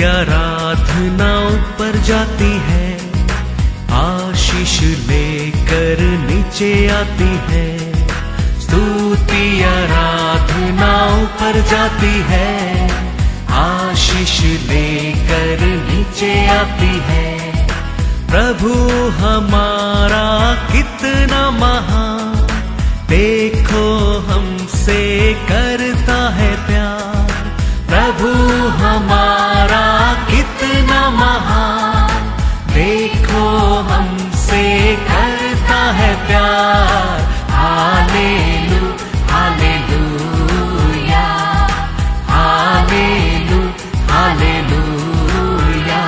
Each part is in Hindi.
आराधना ऊपर जाती है, आशीष लेकर नीचे आती है। स्तुति आराधना ऊपर जाती है, आशीष लेकर नीचे आती है। प्रभु हमारा कितना महान, देखो हमसे करता है प्यार। प्रभु हमारा कितना महान, देखो हमसे करता है प्यार। हालेलू हालेलूया, हालेलू हालेलूया।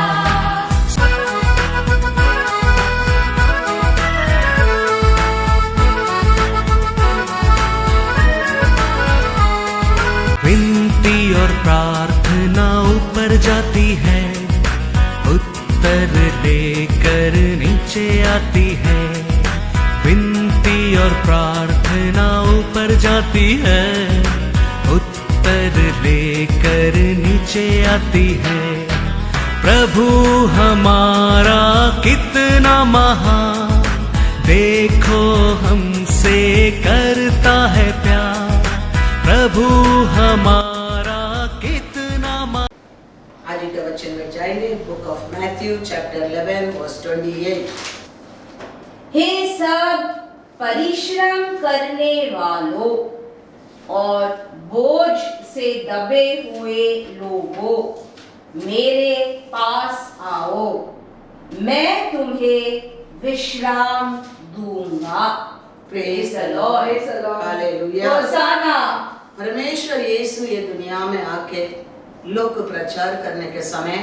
विनती और प्रार्थना ऊपर जाती है, उत्तर लेकर नीचे आती है। विनती और प्रार्थना ऊपर जाती है, उत्तर लेकर नीचे आती है। प्रभु हमारा कितना महान, देखो हमसे करता है प्यार। प्रभु हमारा कितना आज के वचन में जाएंगे। Book of Matthew chapter 11 verse 28। हे सब परिश्रम करने वालों और बोझ से दबे हुए लोगों, मेरे पास आओ, मैं तुम्हें विश्राम दूंगा। Praise the Lord, hallelujah, hosanna. परमेश्वर यीशु ये दुनिया में आके लोक प्रचार करने के समय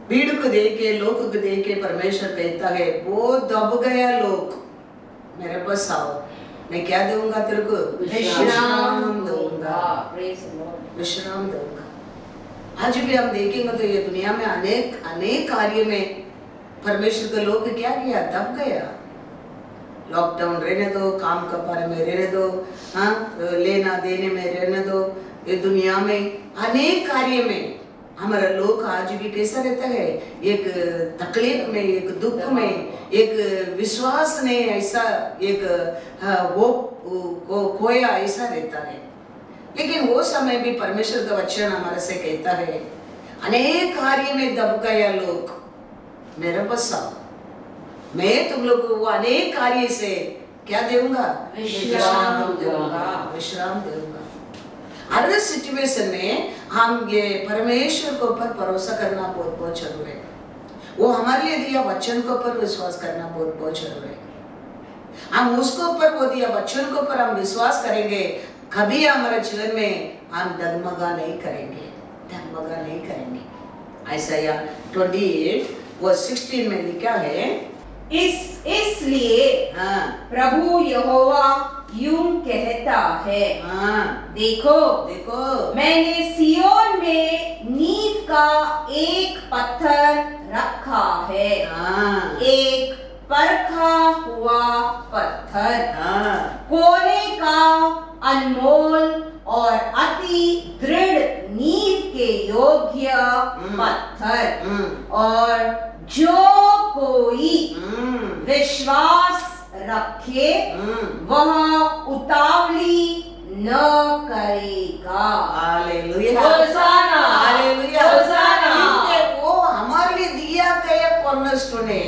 भीड़ को देखे, लोक को देखे परमेश्वर कहता है, वो दब गया लोग, मेरे पास आओ, मैं क्या दूंगा तेरे को? विश्राम दूंगा। प्रेज़ द लॉर्ड, विश्राम दूंगा। आज भी हम देखेंगे तो ये दुनिया में अनेक अनेक कार्य में परमेश्वर के लोग क्या किया? दब गया। लॉकडाउन रहने दो, काम कपारे में रहने दो, हाँ, लेना देने में रहने दो। ये दुनिया में अनेक कार्य में हमारा लोग आज भी कैसा रहता है? एक तकलीफ में, एक दुख में, एक विश्वास ने ऐसा एक वो खोया ऐसा रहता है। लेकिन वो समय भी परमेश्वर का वचन हमारे से कहता है, अनेक कार्य में दब गया लोग, मेरे पास आओ, मैं तुम लोग को वो अनेक कार्य से क्या दूंगा? विश्राम दूंगा। विश्राम दूंगा। हर सिचुएशन में हम ये परमेश्वर के ऊपर भरोसा करना बहुत बहुत जरूरी है। वो हमारे लिए दिया वचन के ऊपर विश्वास करना बहुत बहुत जरूरी है। हम उसके ऊपर वो दिया वचन के ऊपर हम विश्वास करेंगे, कभी हमारे जीवन में हम डगमगा नहीं करेंगे, डगमगा नहीं करेंगे। आयसाया 28 वर्स 16 में लिखा है, इसलिए प्रभु यहोवा यूं कहता है, देखो देखो, मैंने सियोन में नींव का एक पत्थर रखा है, एक परखा हुआ पत्थर, कोने का अनमोल और अति दृढ़ नींव के योग्य पत्थर, और जो कोई विश्वास रखे वह उतावली न करेगा। Hallelujah, hosanna, hallelujah, hosanna. वो हमारे लिए दिया गया कॉर्नरस्टोन है,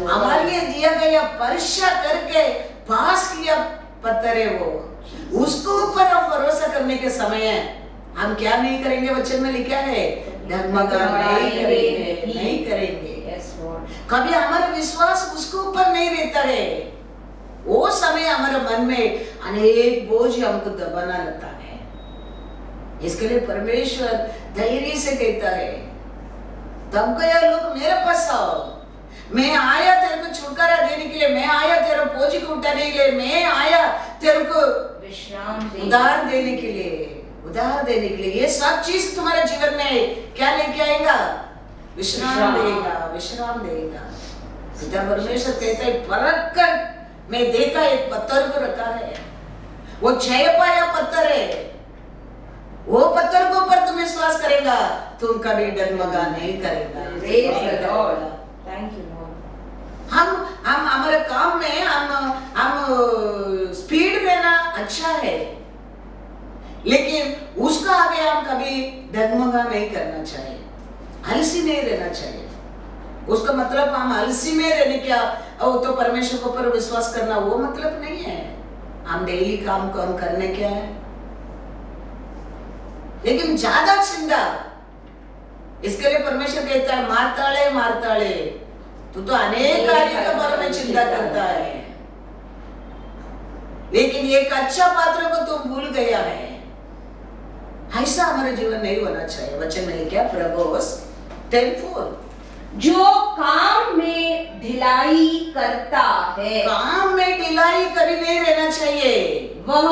हमारे लिए दिया गया परीक्षा करके पास किया पत्थर है वो। उसको ऊपर हम भरोसा करने के समय हम क्या नहीं करेंगे? वचन में लिखा है, डगमगा नहीं करेंगे। कभी हमारा विश्वास उसके ऊपर नहीं रहता है। वो समय हमारे मन में अनेक बोझ हमको दबाना लगता है। इसके लिए परमेश्वर धैर्य से कहता है, तब गया लोग मेरे पास आओ, मैं आया तेरे को छुटकारा देने के लिए, मैं आया तेरे बोझ को उठाने के लिए, मैं आया तेरे को विश्राम उधार देने के लिए, उधार देने के लिए। ये सब चीज तुम्हारे जीवन में क्या लेके आएगा? विश्राम देगा, विश्राम देगा। पिता परमेश्वर कहता है, परख कर मैं देखा एक पत्थर को रखा है, वो 6 पाया पत्थर है, वो पत्थर को ऊपर तुम्हें विश्वास करेगा तुम कभी डगमगा नहीं करेगा। Praise the Lord. Thank you, Lord. हम हमारे काम में हम स्पीड रहना अच्छा है, लेकिन उसका आगे हम कभी डगमगा नहीं करना चाहिए, आलसी नहीं रहना चाहिए। उसका मतलब हम आलसी में रहने क्या तो परमेश्वर के ऊपर विश्वास करना वो मतलब नहीं है। हम डेली काम को हम करने क्या है, लेकिन ज्यादा चिंता इसके लिए परमेश्वर कहता है मारताड़े मारताड़े, तू तो अनेक कार्य के बारे में चिंता करता है, लेकिन एक अच्छा पात्र को तुम भूल गया है। ऐसा हमारे जीवन नहीं होना चाहिए। वचन में लिखा प्रभुस 10:4, जो काम में ढिलाई करता है, काम में ढिलाई कभी नहीं रहना चाहिए, वह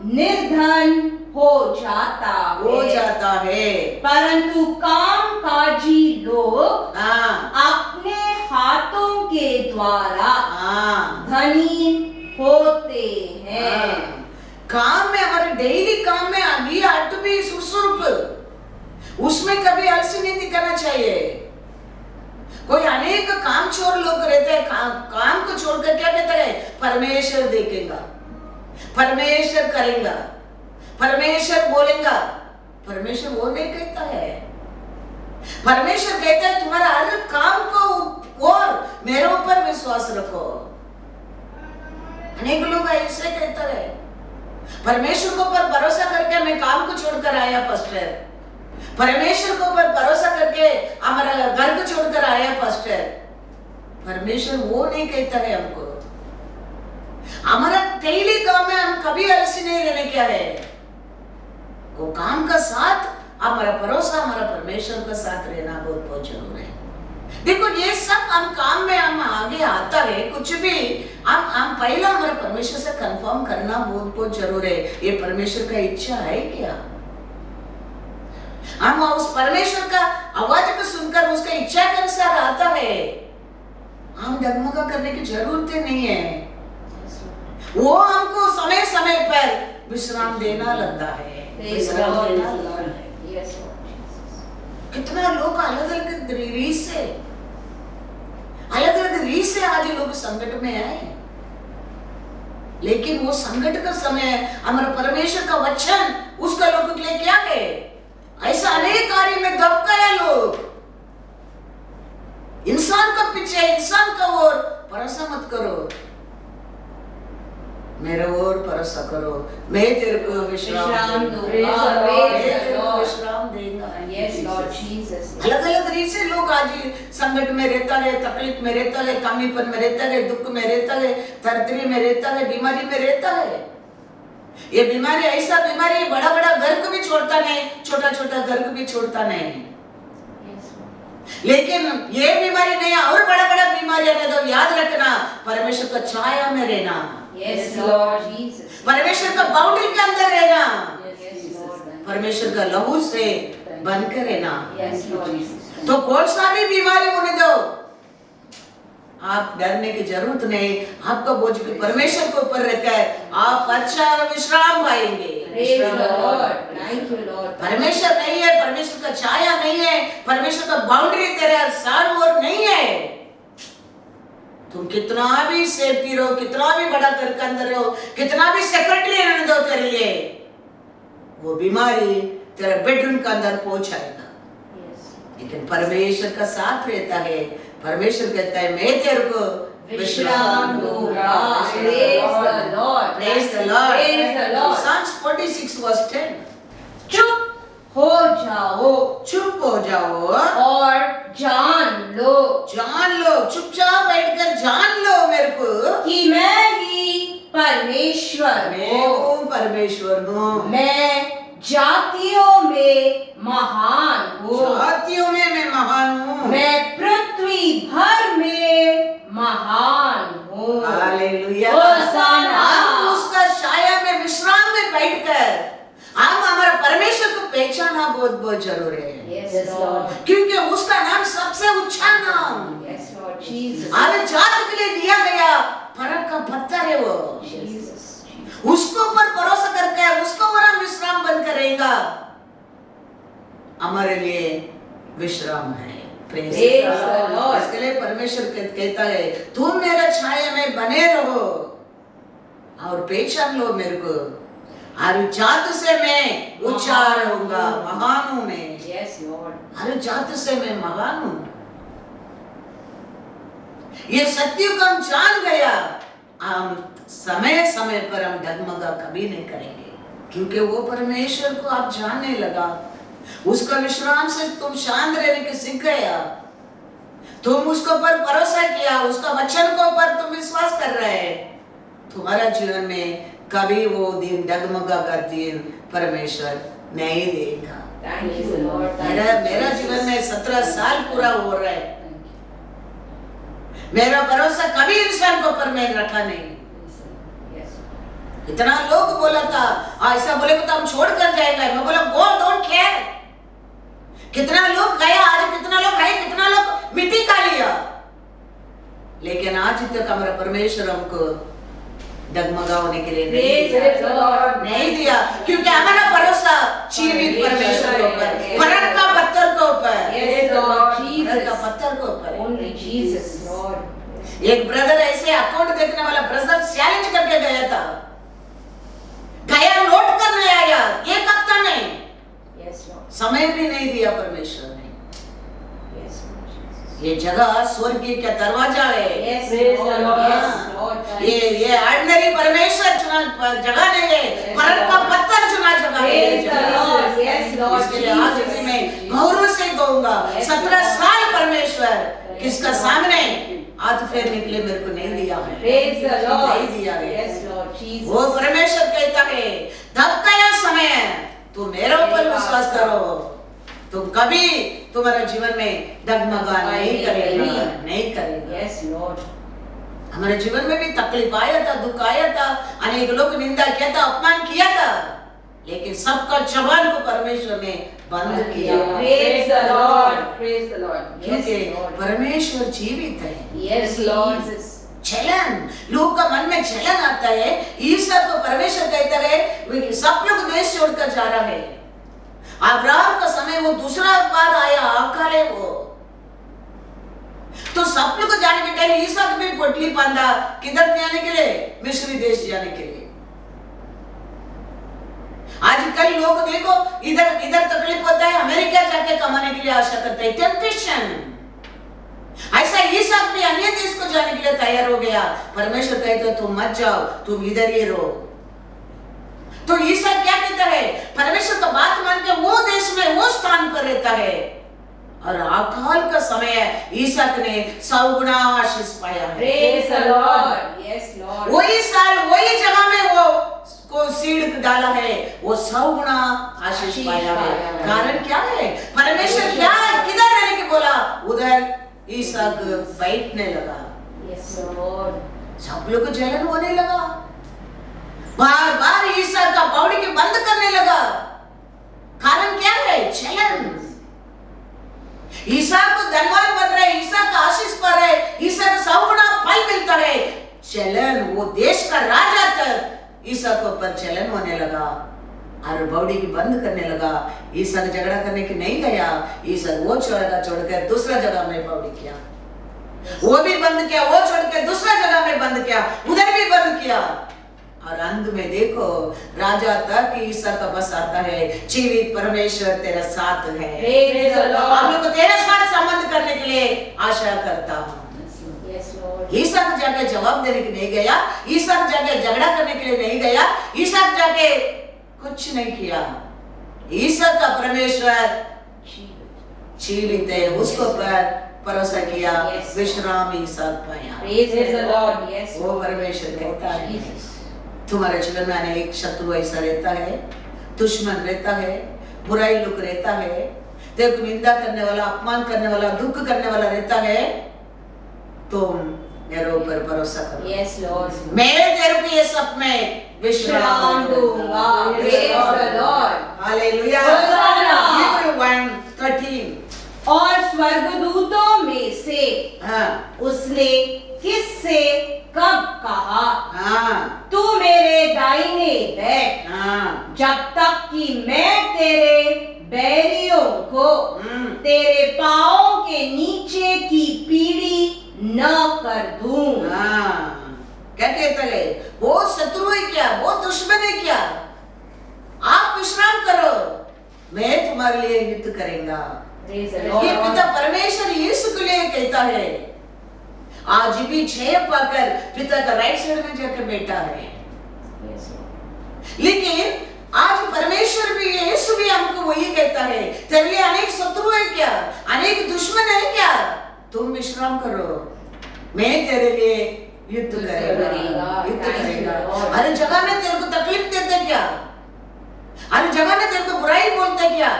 निर्धन हो जाता है। परंतु काम काजी लोग अपने हाथों के द्वारा धनी होते हैं। काम में, हमारे डेली काम में वी हैव टू बी सुसुर्प, उसमें कभी आलसी नहीं दिखाना चाहिए। कोई अनेक काम छोड़ लोग रहते हैं, काम को छोड़कर क्या कहते हैं, परमेश्वर देखेगा, परमेश्वर करेगा, परमेश्वर बोलेगा। परमेश्वर वो नहीं कहता है। परमेश्वर कहता है तुम्हारा हर काम को और मेरे ऊपर विश्वास रखो। अनेक लोग ऐसे कहते हैं, परमेश्वर को ऊपर भरोसा करके मैं काम को छोड़कर आया पास्टर, परमेश्वर को ऊपर भरोसा करके हमारा घर को छोड़कर आया पास्टर। परमेश्वर वो नहीं कहता है हमको। हमारा डेली काम में हम कभी आलसी नहीं रहने क्या है, वो काम का साथ हमारा भरोसा हमारा परमेश्वर का साथ रहना बहुत बहुत जरूरी है। देखो ये सब हम काम में हम आगे आता है, कुछ भी हम पहला हमारा परमेश्वर से कंफर्म करना बहुत बहुत जरूरी है। ये परमेश्वर का इच्छा है क्या? हम उस परमेश्वर का आवाज को सुनकर उसका इच्छा के अनुसार आता है, हम डगमगा करने की जरूरत नहीं है। वो हमको समय समय पर विश्राम देना लगता है। कितना लोग अलग अलग रीत से आज लोग संकट में आए, लेकिन वो संकट का समय हमारा परमेश्वर का वचन उसका लोगों के लिए क्या है, ऐसा अनेक कार्य में दब गए लोग। इंसान का पीछे, इंसान का ओर भरोसा मत करो, मेरे ओर भरोसा करो, मैं तेरे को विश्राम दूंगा, विश्राम देगा। अलग अलग रीत से लोग आज संकट में रहता है, तकलीफ में रहता है, कमीपन में रहता है, दुख में रहता है, दरिद्री में रहता है, बीमारी में रहता है। ये बीमारी ऐसा बीमारी बड़ा बड़ा घर को भी छोड़ता नहीं, छोटा छोटा घर को भी छोड़ता नहीं। लेकिन ये बीमारी नहीं, और बड़ा बड़ा बीमारी है तो याद रखना, परमेश्वर का छाया में रहना, परमेश्वर का बाउंड्री के अंदर रहना, परमेश्वर का लहू से बनकर रहना। तो कौन सा भी बीमारी होने दो, आप डरने की जरूरत नहीं। आपका बोझ परमेश्वर के ऊपर रहता है, आप अच्छा विश्राम पाएंगे। परमेश्वर नहीं है, परमेश्वर का छाया नहीं है, परमेश्वर का बाउंड्री तेरे चारों ओर नहीं है। तुम कितना भी सेफ्टी रहो, कितना भी बड़ा घर के अंदर रहो, कितना भी सेक्रेटरी रहने दो तेरे लिए, वो बीमारी तेरे बेडरूम के अंदर पहुंचाएगा। लेकिन परमेश्वर का साथ रहता है, परमेश्वर कहता है मैं तेरे को विश्राम दूंगा। Praise the Lord. Psalms 46:10. चुप हो जाओ, चुप हो जाओ और जान लो, चुपचाप बैठकर जान लो मेरे को कि मैं ही परमेश्वर हूँ, परमेश्वर हूँ। मैं जातियों में महान हूँ, जातियों में मैं महान हूँ, मैं पृथ्वी भर में महान हूँ। हालेलुया। होसाना। हम उसका छाया में विश्राम में बैठकर हम हमारा परमेश्वर को पहचाना बहुत बहुत जरूरी है। Yes, Lord. क्योंकि उसका नाम सबसे ऊंचा नाम, Yes, Lord. Jesus. हर जात के लिए दिया गया फर्क का पत्थर है वो। Jesus. उसको ऊपर भरोसा करके उसको और हम विश्राम बन करेगा। हमारे लिए विश्राम है। Praise Praise the the Lord। Lord। इसके लिए परमेश्वर कहता है तुम मेरे छाया में बने रहो और पहचान लो मेरे को, हर जात से मैं उच्चार होगा, महान हूं मैं। Yes, Lord. हर जात से मैं महान हूं। ये सत्य को हम जान गया, हम समय समय पर हम डगमगा कभी नहीं करेंगे, क्योंकि वो परमेश्वर को आप जानने लगा, उसका विश्राम से तुम शांत रहने के सीख गया, तुम उसको पर भरोसा किया, उसका वचन को पर तुम विश्वास कर रहे हैं, तुम्हारा जीवन में कभी वो दिन डगमगा का दिन परमेश्वर नहीं देगा। Thank you, Lord. Thank मेरा you, जीवन Jesus. में 17 साल पूरा हो रहा है, Thank you. मेरा भरोसा कभी इंसान को पर मैं रखा नहीं। Yes. इतना लोग बोला था, ऐसा बोले तो हम छोड़ कर जाएंगे, मैं बोला गो डोंट केयर। कितना लोग गया, आज कितना लोग आए, कितना लोग मिट्टी खा लिया, लेकिन आज तक हमारा परमेश्वर हमको डगमगा होने के लिए Praise the Lord. नहीं दिया, क्योंकि हमारा भरोसा जीवित परमेश्वर के ऊपर, परम का पत्थर के ऊपर, Yes, Lord. परम का Jesus. पत्थर के ऊपर। Only Jesus, Lord. एक ब्रदर ऐसे अकाउंट देखने वाला ब्रदर चैलेंज करके गया था, गया लौट कर नहीं आया, एक हफ्ता में, Yes, Lord. समय भी नहीं दिया परमेश्वर ने। Yes, Lord Jesus. ये जगह स्वर्गीय का दरवाजा है। Yes, Praise the Lord. Lord. Yes, Lord. Thank ये you. ये ऑर्डिनरी परमेश्वर चुना जगह नहीं है, परम का पत्थर चुना जगह है। Praise the Lord. Yes, Lord. इसके लिए आज भी मैं गौरव से कहूंगा, Yes, 17 Lord. साल परमेश्वर किसका Lord. सामने हाथ फेरने के लिए मेरे को नहीं दिया है, Praise the Lord. नहीं दिया है। Yes, Lord Jesus. वो परमेश्वर कहता है तब का यह समय है, तुम मेरे ऊपर विश्वास करो, तुम कभी तुम्हारे जीवन में डगमगा नहीं करेगा, नहीं करेगा। Yes, Lord. हमारे जीवन में भी तकलीफ आया था, दुख आया था, अनेक लोग निंदा किया था, अपमान किया था, लेकिन सबका जवान को परमेश्वर ने बंद किया, Praise the Lord. Praise the Lord. Yes, क्योंकि Lord. परमेश्वर जीवित है। Yes, Lord. Jesus. चलन, लोग का मन में चलन आता है, ईसा को परमेश्वर कहता है वे सब लोग देश छोड़कर जा रहा है। अब्राहम का समय वो दूसरा बार आया, अकाल है वो, तो सब लोग जाने के टाइम ईसा को भी पोटली बांधा, किधर जाने के लिए? मिस्री देश जाने के लिए। आजकल लोग देखो इधर इधर तकलीफ होता है, अमेरिका जाके कमाने के लिए आशा करते हैं, टेम्पटेशन। ऐसा ईसा भी अन्य देश को जाने के लिए तैयार हो गया, परमेश्वर कहते हो तुम मत जाओ, तुम इधर ही रहो। तो ईसा क्या कहता है? परमेश्वर का बात मान के वो देश में वो स्थान पर रहता है, और अकाल का समय है, ईसाक ने 100 गुना आशीष पाया है। Praise the Lord. Yes, Lord. वही साल वही जगह में वो को सीड डाला है, वो 100 गुना आशीष पाया है। कारण क्या है? परमेश्वर क्या है? किधर रहने के बोला, उधर ईसाक बैठने लगा। Yes, Lord. सब लोग को जलन होने लगा, बार बार ईसाक का पौड़ी के बंद करने लगा। कारण क्या है? जलन। ईसा को धनवान बन रहे, ईसा का आशीष पा रहे, ईसा का 100 गुना फल मिलता है। चलन, वो देश का राजा तक ईसा को पर चलन होने लगा और बौड़ी भी बंद करने लगा। ईसा ने झगड़ा करने के नहीं गया, ईसा वो छोड़कर दूसरा जगह में बौड़ी किया, वो भी बंद किया, वो छोड़कर दूसरा जगह में बंद किया, उधर भी बंद किया। और अंत में देखो राजा तक ईसा का बस आता है, जीवित परमेश्वर तेरा साथ है। Praise the Lord. आप लोग को तेरे साथ संबंध करने के लिए आशा करता हूँ। Yes, Lord. ईसा को जाके जवाब देने के नहीं गया, ईसा को जाके झगड़ा करने के लिए नहीं गया, ईसा को जाके कुछ नहीं किया। ईसा का परमेश्वर जीवित है, उसको पर भरोसा किया, विश्राम ईसा पाया। Praise the Lord. Yes, वो Lord. परमेश्वर कहता है Jesus. तुम्हारे जीवन में अनेक शत्रु ऐसा रहता है, दुश्मन रहता है, बुराई लोग रहता है, तेरे को निंदा करने वाला, अपमान करने वाला, दुख करने वाला रहता है, तुम मेरे ऊपर भरोसा करो। Yes, Lord. मैं तेरे को ये सब में विश्राम दूंगा। Praise the Lord. Hallelujah. Hosanna. Hebrew 1:13। और स्वर्गदूतों में से हाँ उसने किससे कब कहा, हाँ तू मेरे दाहिने बैठ, हाँ जब तक कि मैं तेरे बैरियों को तेरे पाँव के नीचे की पीढ़ी न कर दूं। क्या कहता है? वो शत्रु है क्या? वो दुश्मन है क्या? आप विश्राम करो, मैं तुम्हारे लिए युद्ध करेंगा। Praise the ये Lord. पिता परमेश्वर यीशु के लिए कहता है। आज भी जय पाकर पिता का राइट साइड में जाकर बैठा है। Yes, Lord. लेकिन आज परमेश्वर भी यीशु भी हमको वही कहता है, तेरे लिए अनेक शत्रु है क्या? अनेक दुश्मन है क्या? तुम विश्राम करो, मैं तेरे लिए युद्ध करेगा, युद्ध करेगा। हर जगह में तेरे को तकलीफ देते क्या? हर जगह में तेरे को बुराई बोलते क्या?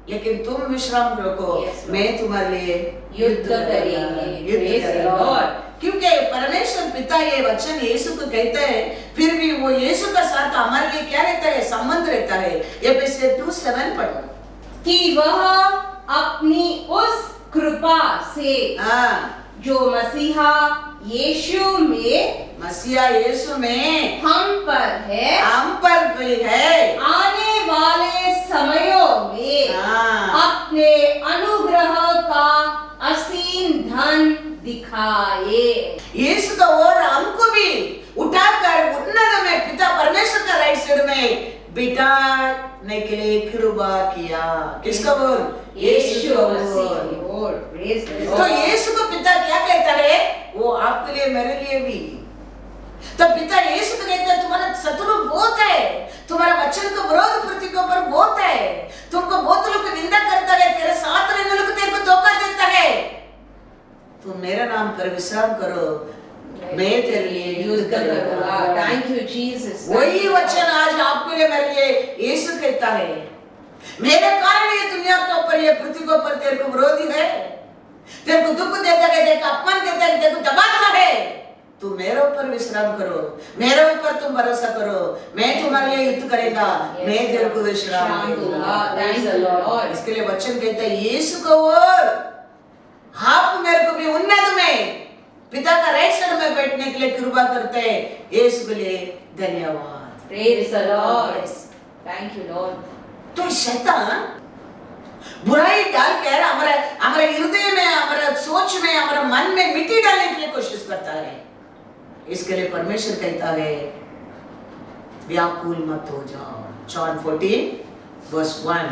लेकिन तुम विश्राम रखो, Yes, मैं तुम्हारे लिए युद्ध करेंगे। युद्ध Praise the करेगा। Lord. क्योंकि परमेश्वर पिता ये वचन यीशु को कहता है, फिर भी वो यीशु का साथ हमारे लिए क्या रहता है? संबंध रहता है। एफएसयर 2:7 पढ़ो कि वह अपनी उस कृपा से जो मसीहा यीशु में, मसीहा यीशु में हम पर है, हम पर भी है, आने वाले समयों में अपने अनुग्रह का असीम धन दिखाए। यीशु का और हमको भी उठाकर उन्नत में पिता परमेश्वर का राइट साइड में बिठाने के लिए कृपा किया। किसका बोल? यीशु का बोल। Lord. Praise the तो Lord. यीशु को पिता क्या कहता है? वो आपके लिए मेरे लिए भी। तो पिता यीशु को कहता है, तुम्हारा शत्रु बहुत है, तुम्हारा वचन को विरोध प्रति के ऊपर बहुत है, तुमको बहुत लोग निंदा करता है, तेरे साथ रहने लोग तेरे को धोखा देता है, तुम मेरे नाम पर विश्राम करो, मैं तेरे लिए युद्ध करूंगा। Thank you, Jesus. वही वचन आज आपके लिए मेरे लिए यीशु कहता है, मेरे कारण ये दुनिया के ऊपर, ये पृथ्वी के ऊपर तेरे को विरोधी है, तेरे को दुख देता है, तेरे को अपमान देता है, तेरे को दबाता है, तू मेरे ऊपर विश्राम करो, मेरे ऊपर तुम भरोसा करो, मैं तुम्हारे लिए युद्ध करेगा, मैं तेरे को विश्राम दूंगा। Praise the Lord. इसके लिए वचन कहता है, यीशु को और आप मेरे को भी उन्नत में पिता का राइट साइड में बैठने के लिए कृपा करते हैं। यीशु के लिए धन्यवाद। Praise the Lord. Thank you, Lord. तो शैतान बुराई डालकर हमारे हृदय में, हमारे सोच में, हमारे मन में मिट्टी डालने के लिए कोशिश करता है। इसके लिए परमेश्वर कहता है, व्याकुल मत हो जाओ। जॉन 14:1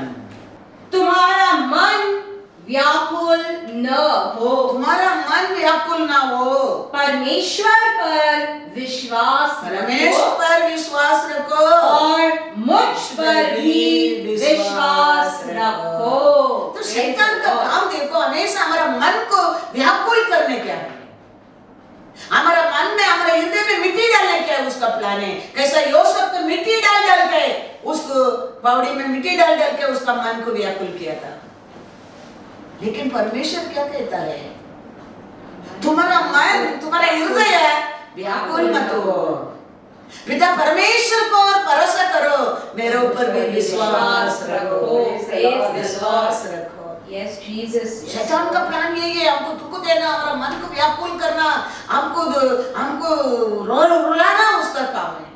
तुम्हारा मन व्याकुल न हो, तुम्हारा मन व्याकुल ना हो, परमेश्वर पर विश्वास परमेश्वर रखो पर विश्वास रखो और मुझ पर भी विश्वास रखो। तो शैतान का काम देखो, हमेशा हमारा मन को व्याकुल करने क्या है, हमारा मन में, हमारे हृदय में मिट्टी डालने क्या है, उसका प्लान है। कैसा यूसुफ को मिट्टी डाल के उसको पौड़ी में मिट्टी डाल के उसका मन को व्याकुल किया था। लेकिन परमेश्वर क्या कहता है? तुम्हारा मन, तुम्हारा हृदय व्याकुल मत हो, पिता परमेश्वर को भरोसा करो, मेरे ऊपर भी विश्वास रखो, विश्वास रखो। Yes, Jesus. शैतान का प्लान यही है, हमको दुख देना, हमारा मन को व्याकुल करना, हमको रुलाना उसका काम है।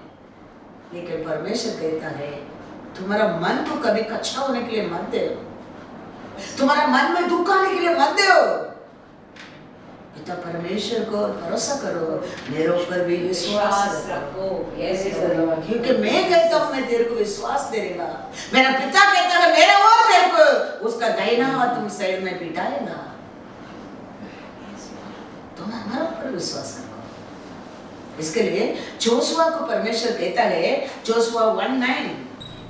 लेकिन परमेश्वर कहता है, तुम्हारा मन को कभी कच्चा होने के लिए मत दो, तुम्हारा मन में दुख आने के लिए मत दो, पिता परमेश्वर को भरोसा करो, मेरे ऊपर भी विश्वास रखो। Yes, Lord. क्योंकि मैं कहता हूँ मैं तेरे को विश्वास देगा, मेरा पिता कहता है मेरा और तेरे को उसका दाहिना हाथ तुम साइड में बिठाएगा, तुम हमारे ऊपर विश्वास रखो। इसके लिए जोशुआ को परमेश्वर कहता है, जोशुआ 1:9,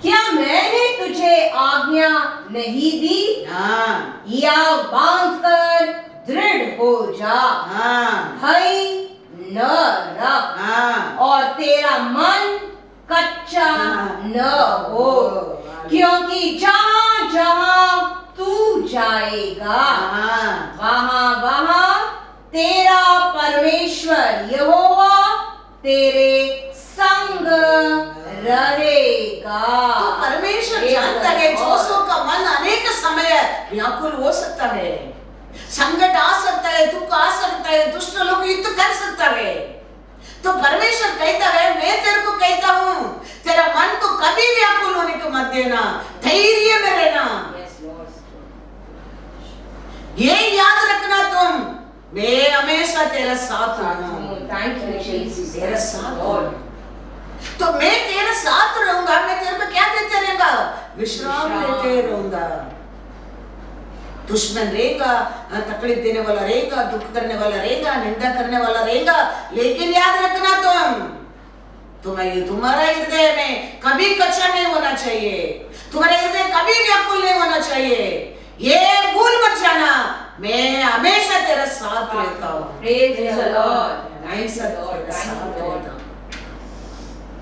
क्या मैंने तुझे आज्ञा नहीं दी? हाँ या बांधकर दृढ़ हो जा, भय न रख हाँ और तेरा मन कच्चा न हो, क्योंकि जहाँ जहाँ तू जाएगा वहाँ वहाँ तेरा परमेश्वर यहोवा तेरे संग रहेगा। तो परमेश्वर जानता है जोशुआ का मन अनेक समय व्याकुल हो सकता है, संकट आ सकता है, दुख आ सकता है, दुष्ट लोग युद्ध कर सकता है। तो परमेश्वर कहता है, मैं तेरे को कहता हूँ, तेरा मन को कभी व्याकुल होने को मत देना, धैर्य में रहना। Yes, Lord. ये याद रखना तुम, मैं हमेशा तेरा साथ हूँ। Thank you, Jesus. तेरा साथ Lord. हूँ। तो मैं तेरे साथ रहूंगा, मैं तेरे को क्या देते रहेगा? विश्राम देते रहूंगा। दुश्मन रहेगा, तकलीफ देने वाला रहेगा, दुख करने वाला रहेगा, निंदा करने वाला रहेगा, लेकिन याद रखना तुम्हारा हृदय में कभी कच्चा नहीं होना चाहिए, तुम्हारा हृदय कभी व्याकुल नहीं होना चाहिए। ये भूल मत जाना, मैं हमेशा तेरा साथ रहता हूँ। Praise the Lord. हमेशा Thank you, Lord. तेरा Thank साथ you, Lord. रहता हूँ।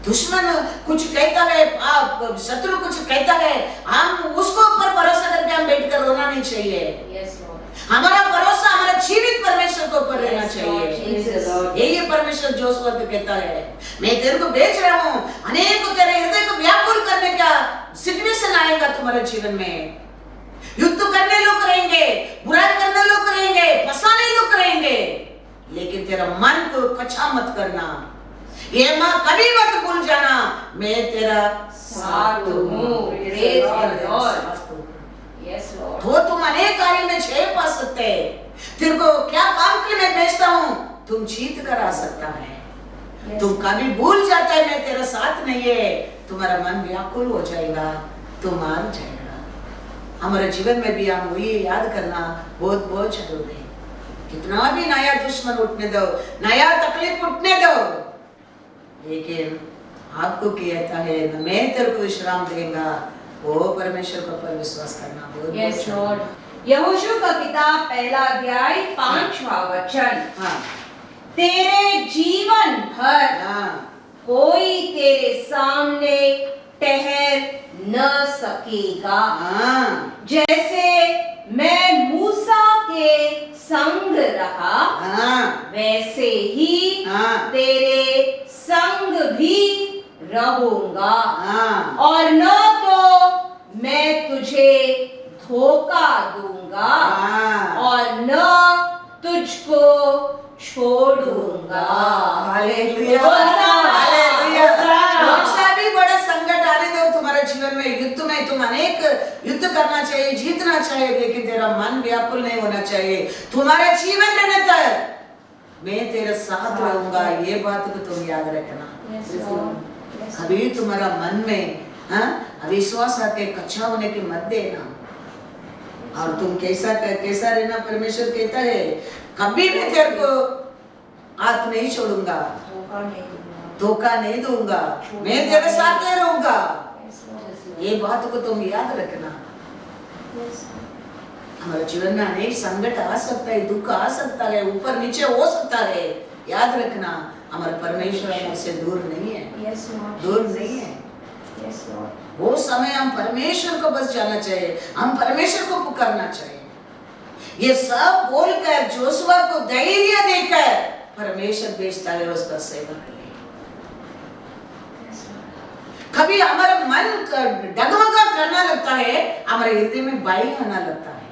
दुश्मन कुछ कहता है, आप शत्रु कुछ कहता है, हम उसको ऊपर भरोसा करके हम बैठकर रोना नहीं चाहिए। Yes, Lord. हमारा भरोसा हमारा जीवित परमेश्वर के ऊपर रहना Yes, Lord. चाहिए। Jesus, Lord. यही परमेश्वर जोशुआ को कहता है, मैं तेरे को भेज रहा हूँ, अनेक तेरे हृदय को व्याकुल करने का सिचुएशन आएगा तुम्हारे जीवन में। युद्ध करने लोग रहेंगे, बुराई करने लोग रहेंगे, फंसाने लोग रहेंगे, लेकिन तेरा मन को कच्चा मत करना। ये माँ कभी मत भूल जाना, मैं तेरा साथ हूँ। Praise the Lord. Yes, Lord. तो तुम अनेक कार्य में जय पा सकते हैं। तेरे को क्या काम के लिए मैं भेजता हूँ, तुम जीत कर आ सकता है। Yes. तुम कभी भूल जाता है मैं तेरा साथ नहीं है, तुम्हारा मन व्याकुल हो जाएगा, तुम हार जाएगा। हमारे जीवन में भी हम वही याद करना बहुत बहुत जरूरी है। कितना भी नया दुश्मन उठने दो, नया तकलीफ उठने दो, लेकिन आपको कहता है न मैं तेरे को विश्राम देगा, वो परमेश्वर के ऊपर विश्वास करना बहुत Yes, बहुत Lord. यहोशू का किताब 1 अध्याय 5वां वचन। हाँ तेरे जीवन भर हाँ कोई तेरे सामने ठहर न सकेगा। हाँ जैसे मैं मूसा के संग रहा, हाँ वैसे ही हाँ तेरे संग भी रहूंगा, हाँ और न तो मैं तुझे धोखा दूंगा हाँ। और न तुझको छोड़ूंगा। Hallelujah, hosanna, hallelujah. होशाना। कौन सा भी बड़ा संकट आने दो तुम्हारे जीवन में, युद्ध में तुम अनेक युद्ध करना चाहिए, जीतना चाहिए, लेकिन तेरा मन व्याकुल नहीं होना चाहिए। तुम्हारे जीवन रहने तक मैं तेरे साथ रहूंगा, ये बात को तुम याद रखना। Yes, Lord. Yes, Lord. अभी तुम्हारा मन में अविश्वास आके कच्चा होने की मत देना। और तुम कैसा रहना, परमेश्वर कहता है कभी भी तेरे को हाथ नहीं छोड़ूंगा, धोखा नहीं दूंगा। धोखा नहीं दूंगा, मैं तेरे साथ ही रहूंगा। Yes, Lord. ये बात को तुम याद रखना। Yes, Lord. हमारे जीवन में अनेक संकट आ सकता है, दुख आ सकता है, ऊपर नीचे हो सकता है, याद रखना हमारा परमेश्वर हमसे दूर नहीं है, Yes, Lord. दूर नहीं है। Yes, Lord. वो समय हम परमेश्वर को बस जाना चाहिए, हम परमेश्वर को पुकारना चाहिए। ये सब बोलकर जोशुआ को धैर्य देकर परमेश्वर भेजता है उसका सेवा करने। Yes, Lord. कभी हमारा मन डगमगा करना लगता है, हमारे हृदय में भय आना लगता है।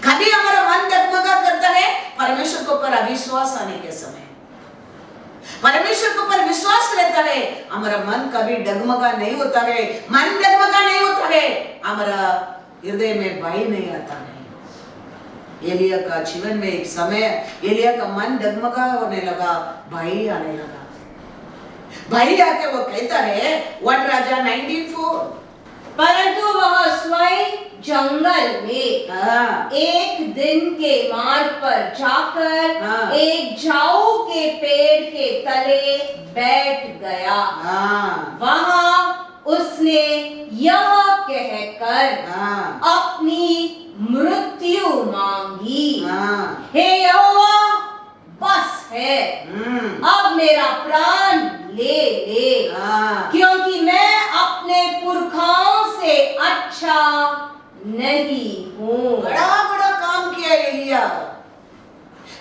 कभी हमारा मन डगमगा करता है परमेश्वर के ऊपर अविश्वास आने के समय। परमेश्वर के ऊपर विश्वास रहता है, हमारा मन कभी डगमगा नहीं होता है, मन डगमगा नहीं होता है, हमारा हृदय में भय नहीं आता है। एलिया का जीवन में एक समय एलिया का मन डगमगा होने लगा, भय आने लगा। भय आके वो कहता है 1 राजा 19:4, परंतु वह स्वयं जंगल में हाँ एक दिन के मार्ग पर जाकर हाँ। एक झाऊ के पेड़ के तले बैठ गया। हाँ वहां उसने यह कहकर हाँ अपनी मृत्यु मांगी, हाँ हे यहोवा, बस है, अब मेरा प्राण ले ले, हाँ क्योंकि मैं अपने पुरखाओं से अच्छा नहीं हूँ। बड़ा बड़ा काम किया एलिया,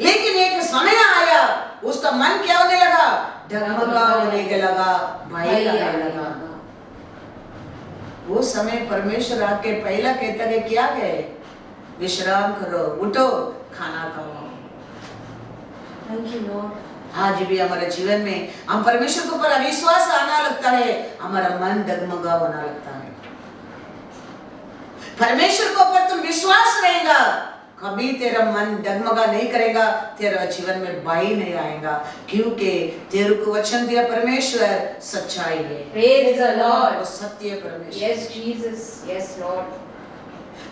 लेकिन एक समय आया उसका मन क्या होने लगा, डगमगा होने के लगा, भय आने लगा। वो समय परमेश्वर आके पहला कहता है क्या है, विश्राम करो, उठो, खाना खाओ। Thank you, Lord. आज भी हमारे जीवन में हम परमेश्वर के ऊपर अविश्वास आना लगता है, हमारा मन डगमगा होना लगता है। परमेश्वर के ऊपर तुम विश्वास रहेगा, कभी तेरा मन डगमगा नहीं करेगा, तेरा जीवन में भय नहीं आएगा, क्योंकि तेरे को वचन दिया परमेश्वर सच्चाई है। Praise the Lord. वो सत्य परमेश्वर। Yes, Jesus. Yes, Lord.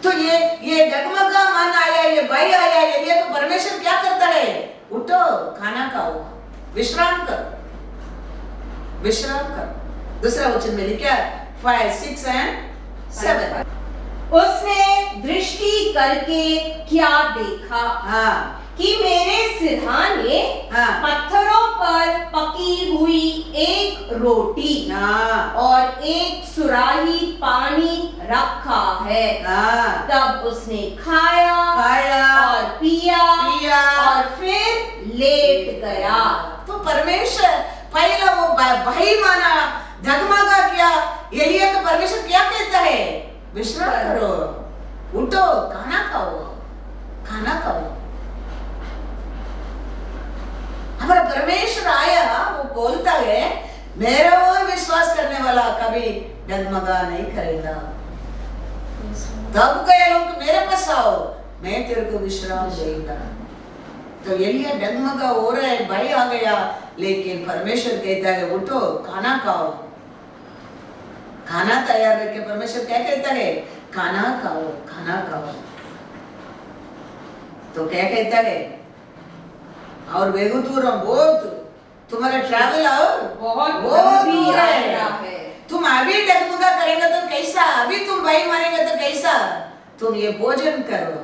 तो ये डगमगा मन आया, ये भय आया, ये तो परमेश्वर क्या करता है? उठो, खाना खाओ, विश्राम कर, विश्राम कर। दूसरा वचन में लिखा 5, 6 and 7। उसने दृष्टि करके क्या देखा हाँ कि मेरे सिरहाने हाँ पत्थरों पर पकी हुई एक रोटी हाँ और एक सुराही पानी रखा है। हाँ तब उसने खाया खाया और पिया और फिर लेट गया। तो परमेश्वर पहला वो भाई माना, डगमगा किया, एलिया तो परमेश्वर क्या कहता है? विश्राम करो, उठो, खाना खाओ, खाना खाओ। हमारा परमेश्वर आया, वो बोलता है मेरे और विश्वास करने वाला कभी डगमगा नहीं करेगा। तब गए लोग मेरे पास आओ, मैं तेरे को विश्राम देगा। तो एलिया डगमगा हो रहा है, भय आ गया, लेकिन परमेश्वर कहता है उठो, खाना खाओ, खाना तैयार रखे। परमेश्वर क्या कहता है? खाना खाओ, खाना खाओ। तो क्या कहता है? और बेगू दूर बहुत, तुम्हारा ट्रैवल और बहुत दूर है। तुम अभी डगमगा करेंगे तो कैसा? अभी तुम भय मारेंगे तो कैसा? तुम ये भोजन करो,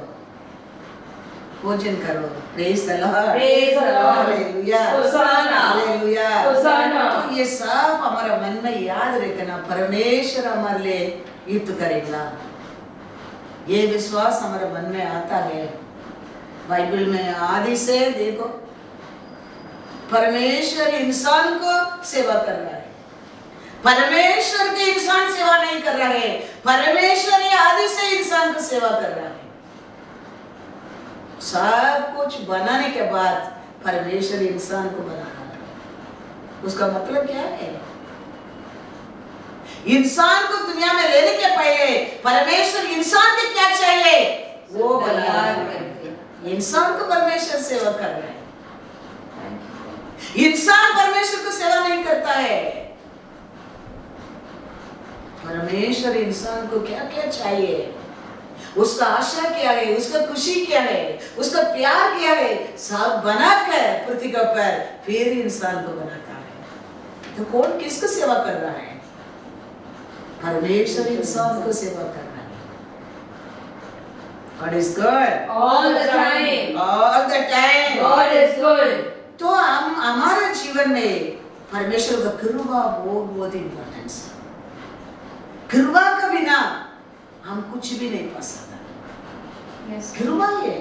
भोजन करो। Praise the Lord, praise the Lord, hallelujah, hosanna, hallelujah, hosanna. तो ये सब हमारा मन में याद रखना, परमेश्वर हमारे लिए युद्ध करेगा। ये विश्वास हमारे मन में आता है। बाइबल में आदि से देखो, परमेश्वर इंसान को सेवा कर रहा है, परमेश्वर के इंसान सेवा नहीं कर रहा है, परमेश्वर ये आदि से इंसान को सेवा कर रहा है। सब कुछ बनाने के बाद परमेश्वर इंसान को बना रहा है। उसका मतलब क्या है? इंसान को दुनिया में लेने के पहले परमेश्वर इंसान के क्या चाहिए वो बना रहा है। इंसान को परमेश्वर सेवा कर रहा है, इंसान परमेश्वर को सेवा नहीं करता है। परमेश्वर इंसान को क्या क्या चाहिए, उसका आशा क्या है, उसका खुशी क्या है, उसका प्यार क्या है, सब बनाकर पृथ्वी पर फिर इंसान को बनाता है। तो कौन किसको सेवा कर रहा है? परमेश्वर इंसान को सेवा कर रहा है। God is good all the time, all the time. God is good. तो हम हमारे जीवन में परमेश्वर का कृपा बहुत इंपॉर्टेंस है। कृपा के बिना हम कुछ भी नहीं पा सकता। Yes. कृपा है,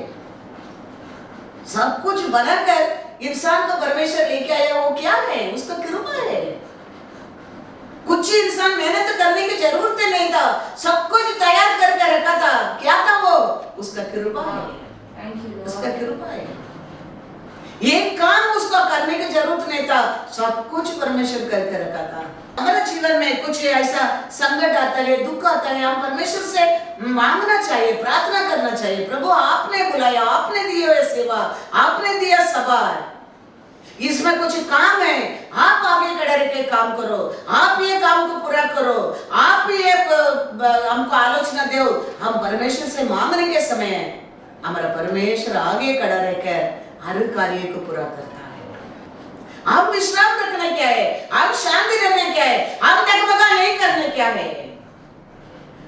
सब कुछ बनाकर इंसान को परमेश्वर लेके आया, वो क्या है? उसका कृपा है। कुछ इंसान मेहनत करने की जरूरत नहीं था, सब कुछ तैयार करके रखा था। क्या था वो? उसका कृपा है, Thank you, Lord. उसका कृपा है। एक काम उसको करने की जरूरत नहीं था, सब कुछ परमेश्वर करके रखा था। हमारे जीवन में कुछ ऐसा संकट आता है, दुख आता है, हम परमेश्वर से मांगना चाहिए, प्रार्थना करना चाहिए। प्रभु आपने बुलाया, आपने दी हुई सेवा, आपने दिया सभा, इसमें कुछ काम है, आप आगे खड़े रह के काम करो, आप ये काम को पूरा करो, आप ये हमको आलोचना दो। हम परमेश्वर से मांगने के समय हमारा परमेश्वर आगे खड़ा रहकर हर कार्य को पूरा करता है। हम विश्राम रखना क्या है, हम शांति रहना क्या है, हम डगमगा नहीं करने क्या है।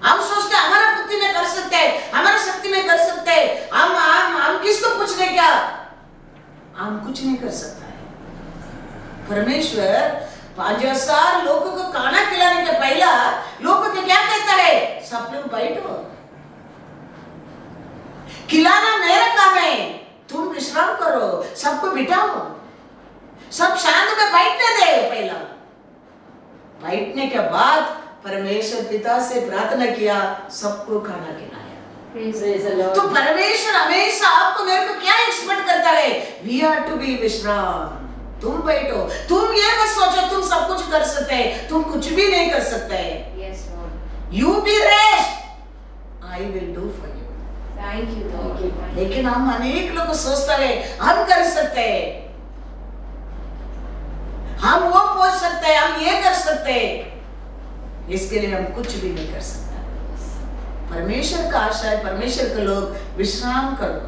हम सोचते हैं हमारा बुद्धि में कर सकते हैं, हमारा शक्ति में कर सकते हैं, हम किसको पूछने क्या? हम कुछ नहीं कर सकता है। परमेश्वर 5000 लोगों को खाना खिलाने के पहला लोगों को क्या कहता है? सब लोग बैठो, खिलाना मेरा काम है, तुम विश्राम करो, सबको बिठाओ, सब शांत में बैठने दे। पहला बैठने के बाद परमेश्वर पिता से प्रार्थना किया, सबको खाना खिलाया। तो परमेश्वर हमेशा आपको मेरे को क्या एक्सपेक्ट करता है? वी आर टू बी विश्राम। तुम बैठो, तुम ये मत सोचो तुम सब कुछ कर सकते हैं, तुम कुछ भी नहीं कर सकते हैं। Yes, Lord. You be rest. I will do for you. Thank you, Lord. लेकिन हम अनेक लोग सोचते हैं हम कर सकते हैं, हम वो पहुंच सकते हैं, हम ये कर सकते हैं। इसके लिए हम कुछ भी नहीं कर सकते। परमेश्वर का आशा है, परमेश्वर के लोग विश्राम करो,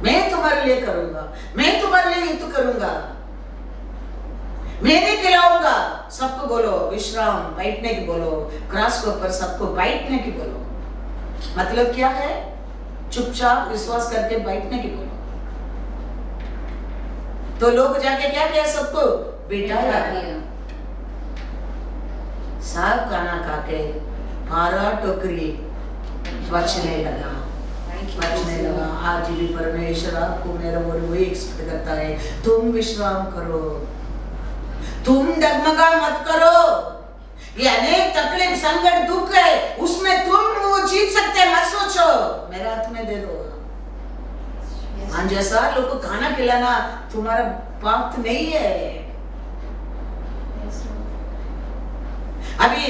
मैं तुम्हारे लिए करूंगा, मैं तुम्हारे लिए युद्ध करूंगा, मैंने खिलाऊंगा। सबको बोलो विश्राम, बैठने की बोलो, क्रॉस के ऊपर सबको बैठने की बोलो। मतलब क्या है? चुपचाप विश्वास करके बैठने की बोलो। तो लोग जाके क्या किया? सबको बिठाया, सब खाना खा के 12 टोकरी बचने लगा, बचने लगा। आज भी परमेश्वर आपको मेरा और वही एक्सपेक्ट करता है, तुम विश्राम करो, तुम डगमगा मत करो। ये अनेक तकलीफ, संकट, दुख है, उसमें तुम वो जीत सकते, मत सोचो मेरे हाथ में दे दो। हाँ, जैसा लोग को खाना खिलाना तुम्हारा बात नहीं है। अभी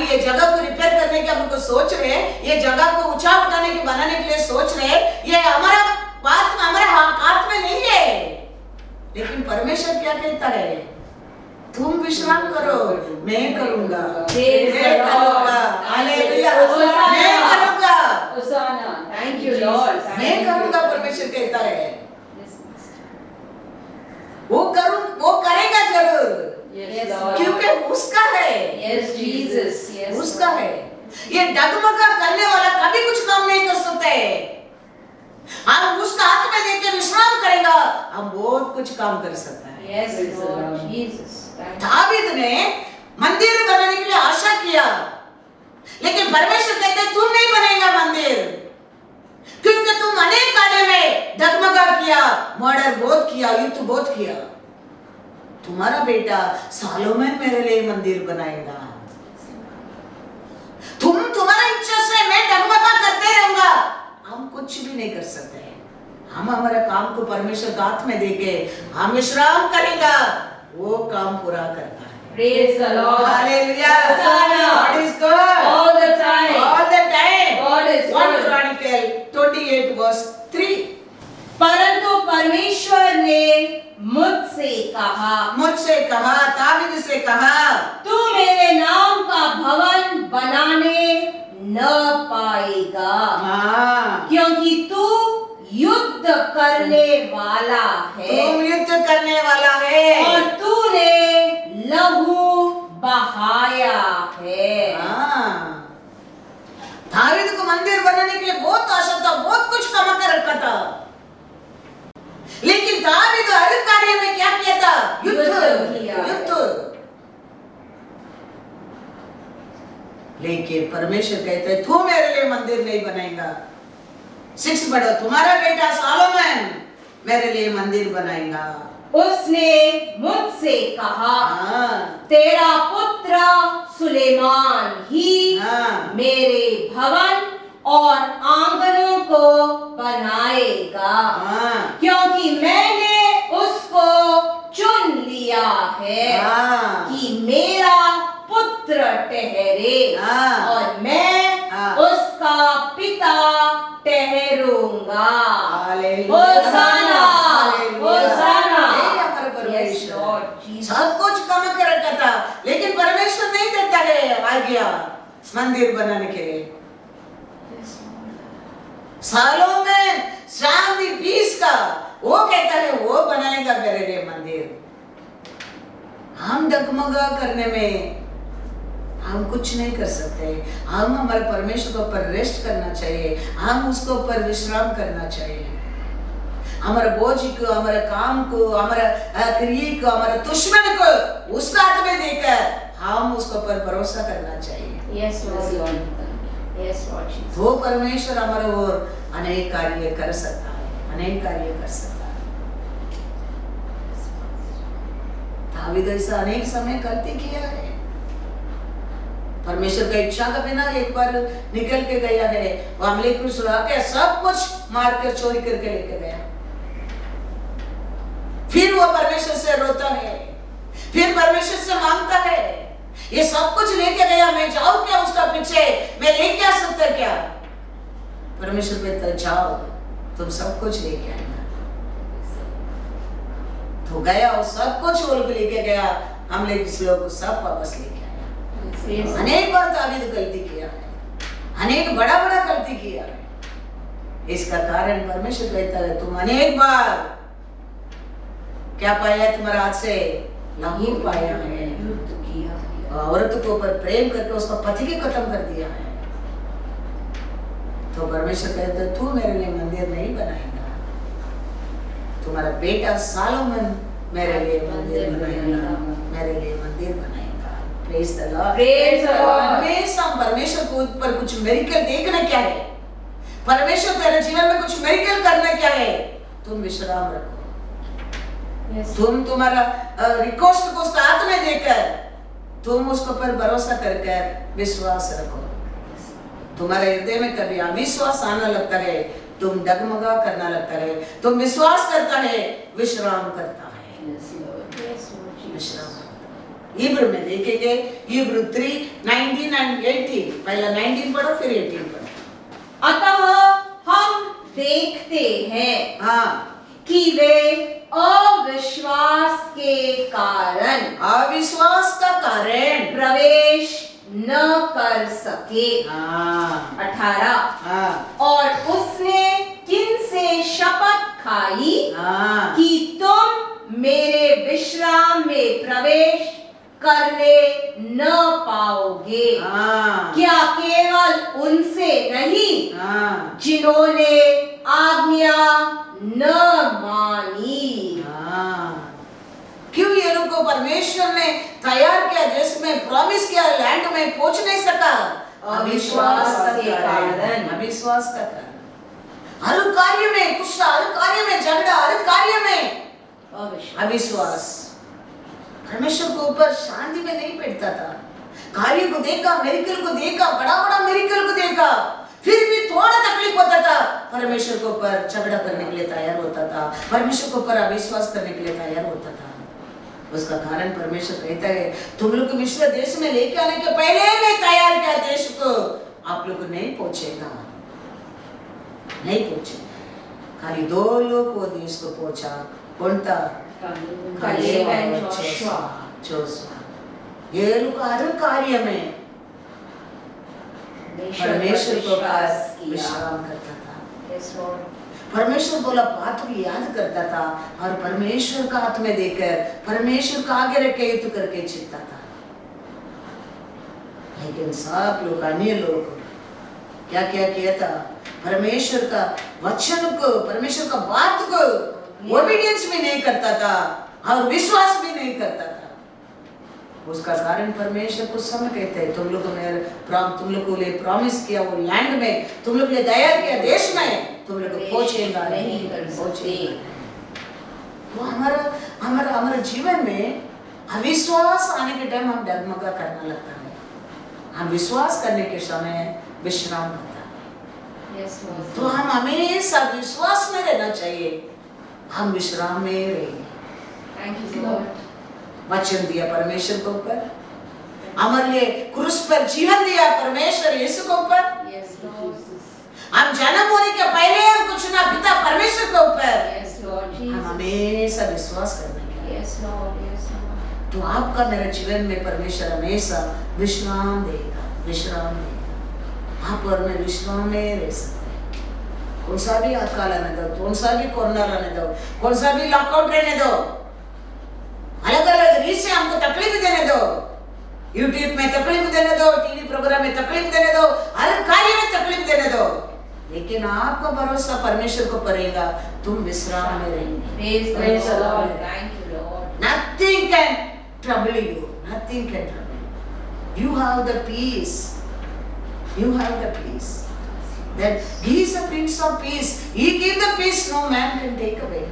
ये जगह को रिपेयर करने के हम लोग सोच रहे हैं, ये जगह को ऊंचा उठाने के बनाने के लिए सोच रहे हैं, ये हमारा बात हमारे हाथ में नहीं है। लेकिन परमेश्वर क्या कहता है? तुम विश्राम करो, मैं करूंगा, मैं करूंगा, हालेलुया, मैं करूंगा, Thank you, Lord. मैं करूंगा। परमेश्वर कहता है वो करेगा जरूर, Yes, Lord. क्योंकि उसका है, Yes, Jesus. Yes, उसका है। ये डगमगा करने वाला कभी कुछ काम नहीं कर सकता है। हम उसका हाथ में देख के विश्राम करेगा, हम बहुत कुछ काम कर सकता है। Yes, Lord. Jesus. दावीद ने मंदिर बनाने के लिए आशा किया, लेकिन परमेश्वर कहते हैं तुम नहीं बनेगा मंदिर, क्योंकि तुम अनेक कार्य में डगमगा किया, मर्डर बहुत किया, युद्ध बहुत किया। तुम्हारा बेटा सालोमन मेरे लिए मंदिर बनाएगा। तुम्हारा इच्छा से मैं डगमगा करते रहूंगा, हम कुछ भी नहीं कर सकते। हम हमारे काम को परमेश्वर के हाथ में देके हम विश्राम करेगा, वो काम पूरा करता है। Praise the Lord. Hallelujah. Hosanna. God is good. All the time. All the time. God is 1 good. Chronicle 28 verse 3। परंतु परमेश्वर ने मुझसे कहा, दावीद से कहा, तू मेरे नाम का भवन बनाने न पाएगा, हाँ, क्योंकि तू युद्ध करने वाला है तुम युद्ध करने वाला है और तूने लहू बहाया है। हाँ। दावीद को मंदिर बनाने के लिए बहुत आशा था, बहुत कुछ कमा कर रखा था, लेकिन दावीद हर कार्य में क्या किया था? युद्ध। लेकिन परमेश्वर कहते हैं तू मेरे लिए मंदिर नहीं बनाएगा। 6 बढ़ो, तुम्हारा बेटा सोलोमन मेरे लिए मंदिर बनाएगा। उसने मुझसे कहा, हाँ, तेरा पुत्र सुलेमान ही हाँ, मेरे भवन और आंगनों को बनाएगा, हाँ, क्योंकि मैंने उसको चुन लिया है हाँ, कि मेरा पुत्र ठहरे हाँ, और मैं हाँ, उसका पिता ठहरूंगा। Hallelujah, hosanna, hallelujah. होसाना। यही हमारा Yes, परमेश्वर। Lord Jesus. सब कुछ कमा कर रखा था, लेकिन परमेश्वर नहीं देता है आज्ञा मंदिर बनाने के लिए। सालों में शामी 20 का वो कहता है वो बनाएगा मेरे लिए मंदिर। हम डगमगा करने में हम कुछ नहीं कर सकते। हम हमारे परमेश्वर के ऊपर रेस्ट करना चाहिए, हम उसके ऊपर विश्राम करना चाहिए। हमारे बोझ को, हमारे काम को, हमारे क्रिया को, हमारे दुश्मन को उसका हाथ में देकर हम उसके ऊपर भरोसा करना चाहिए। Yes, Lord. Yes, Lord Jesus. वो परमेश्वर हमारे ओर अनेक कार्य कर सकता है, अनेक कार्य कर सकता है। दावीद ऐसा अनेक समय गलती किया है, परमेश्वर का इच्छा का बिना एक बार निकल के गया है, वो हमले को सुना के सब कुछ मार कर चोरी करके लेके गया। फिर वो परमेश्वर से रोता है, फिर परमेश्वर से मांगता है, ये सब कुछ लेके गया, मैं जाऊं क्या उसका पीछे? मैं लेके आ सकता क्या? परमेश्वर कहता है जाओ, तुम सब कुछ लेके आएगा। तो गया और सब कुछ वो लेके गया, हम लोग सब वापस लेके आया। अनेक बार दावीद गलती किया है, अनेक बड़ा गलती किया है। इसका कारण परमेश्वर कहता है तुम अनेक बार क्या पाया तुम्हारे हाथ से? लहू पाया है, युद्ध किया है, औरत के ऊपर प्रेम करके उसका पति के खत्म कर दिया है। तो परमेश्वर कहता है तू मेरे लिए मंदिर नहीं बनाएगा, तुम्हारा बेटा सालोमन मेरे लिए मंदिर बनाएगा, मेरे लिए मंदिर बनाएगा। Praise the Lord, praise the Lord. हमेशा परमेश्वर को ऊपर कुछ मिरेकल देखना क्या है, परमेश्वर तेरे जीवन में कुछ मिरेकल करना क्या है, तुम विश्राम रखो। तुम तुम्हारा रिक्वेस्ट को उसका हाथ में देकर तुम उसके ऊपर भरोसा करके विश्वास रखो। तुम्हारे हृदय में कभी अविश्वास आना लगता है, तुम डगमगा करना लगता है, तुम विश्वास करता है, विश्राम करता है, विश्राम। इब्रू में देखेंगे, इब्रू 3:19 and 18। पहला 19 पढ़ो फिर 18 पढ़ो। अतः हम देखते हैं हाँ, कि वे अविश्वास के कारण अविश्वास का कारण प्रवेश न कर सके। 18 हाँ, और उसने किनसे शपथ खाई हाँ, कि तुम मेरे विश्राम में प्रवेश करने न पाओगे। हाँ, क्या केवल उनसे नहीं हाँ, जिन्होंने आज्ञा न मानी। हाँ। क्यों ये लोग को परमेश्वर ने तैयार किया, देश में प्रॉमिस किया, लैंड में पहुंच नहीं सका? अविश्वास के कारण, अविश्वास का कारण। हर कार्य में गुस्सा, हर कार्य में झगड़ा, हर कार्य में अविश्वास। परमेश्वर को ऊपर शांति में नहीं बैठता था। कार्य को देखा, मेरिकल को देखा, बड़ा मेरिकल को देखा, फिर भी थोड़ा तकलीफ होता था, परमेश्वर के ऊपर झगड़ा करने के लिए तैयार होता था, परमेश्वर के ऊपर अविश्वास करने के लिए तैयार होता था। उसका कारण परमेश्वर कहता है तुम लोग को मिस्र देश में लेके आने के पहले मैं तैयार किया देश को, आप लोग को नहीं पहुंचेगा, नहीं पहुंचेगा। खाली 2 लोग वो देश को पहुंचा, कौन था? कालेब और जोशुआ। ये लोग हर कार्य में परमेश्वर को विश्राम करता था। परमेश्वर बोला बात को याद करता था और परमेश्वर का हाथ में देकर परमेश्वर का आगे रख के युद्ध करके जीतता था। लेकिन सब लोग, अन्य लोग क्या क्या किया था? परमेश्वर का वचन को, परमेश्वर का बात को ओबीडियंस भी नहीं करता था और विश्वास भी नहीं करता था। उसका कारण परमेश्वर कुछ समय कहते हैं तुम लोग तुम लोग को लिए प्रॉमिस किया वो लैंड में, तुम लोग लिए तैयार किया देश में, तुम लोग पहुंचेगा नहीं पहुंचे। तो हमारा जीवन में अविश्वास आने के टाइम हम डगमगा करना लगता है, हम विश्वास करने के समय विश्राम होता है। तो हम हमेशा विश्वास में रहना चाहिए, हम विश्राम में रहेंगे। वचन दिया परमेश्वर के ऊपर, हमारे लिए क्रूस पर जीवन दिया परमेश्वर यीशु के ऊपर। हम जन्म होने के पहले हमको चुना पिता परमेश्वर के ऊपर। हम हमेशा विश्वास करने के तो आपका मेरे जीवन में परमेश्वर हमेशा विश्राम देगा, विश्राम देगा। आप और मैं विश्राम में रह सकते हैं। कौन सा भी अकाल आने दो, कौन सा भी कोरोना आने दो, कौन सा भी लॉकआउट रहने दो, अलग अलग रीत से हमको तकलीफ देने दो, यूट्यूब में तकलीफ देने दो, टीवी प्रोग्राम में तकलीफ देने दो, हर कार्य में तकलीफ देने दो, लेकिन आपका भरोसा परमेश्वर को पड़ेगा, तुम विश्राम में रहेंगे। Nothing can trouble you. Nothing can trouble you. You have the peace. You have the peace. That He is a Prince of Peace. He gives the peace no man can take away.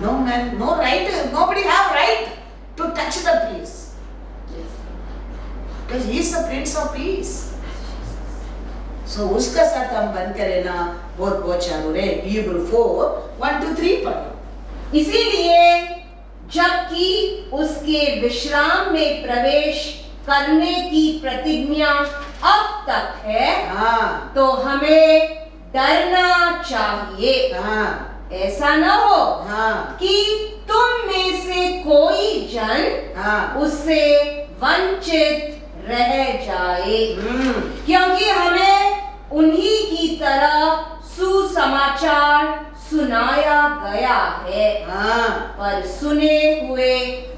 No man, no right, nobody have right to touch the peace. Because He is the Prince of Peace. So उसका साथ हम बन के रहना बहुत जरूरी है। Hebrew 4:1-3 पढ़ो। इसीलिए जबकि उसके विश्राम में प्रवेश करने की प्रतिज्ञा अब तक है, हाँ तो हमें डरना चाहिए। हाँ ऐसा न हो हाँ कि तुम में से कोई जन हाँ उससे वंचित रह जाए, क्योंकि हमें उन्हीं की तरह सुसमाचार सुनाया गया है। हाँ पर सुने हुए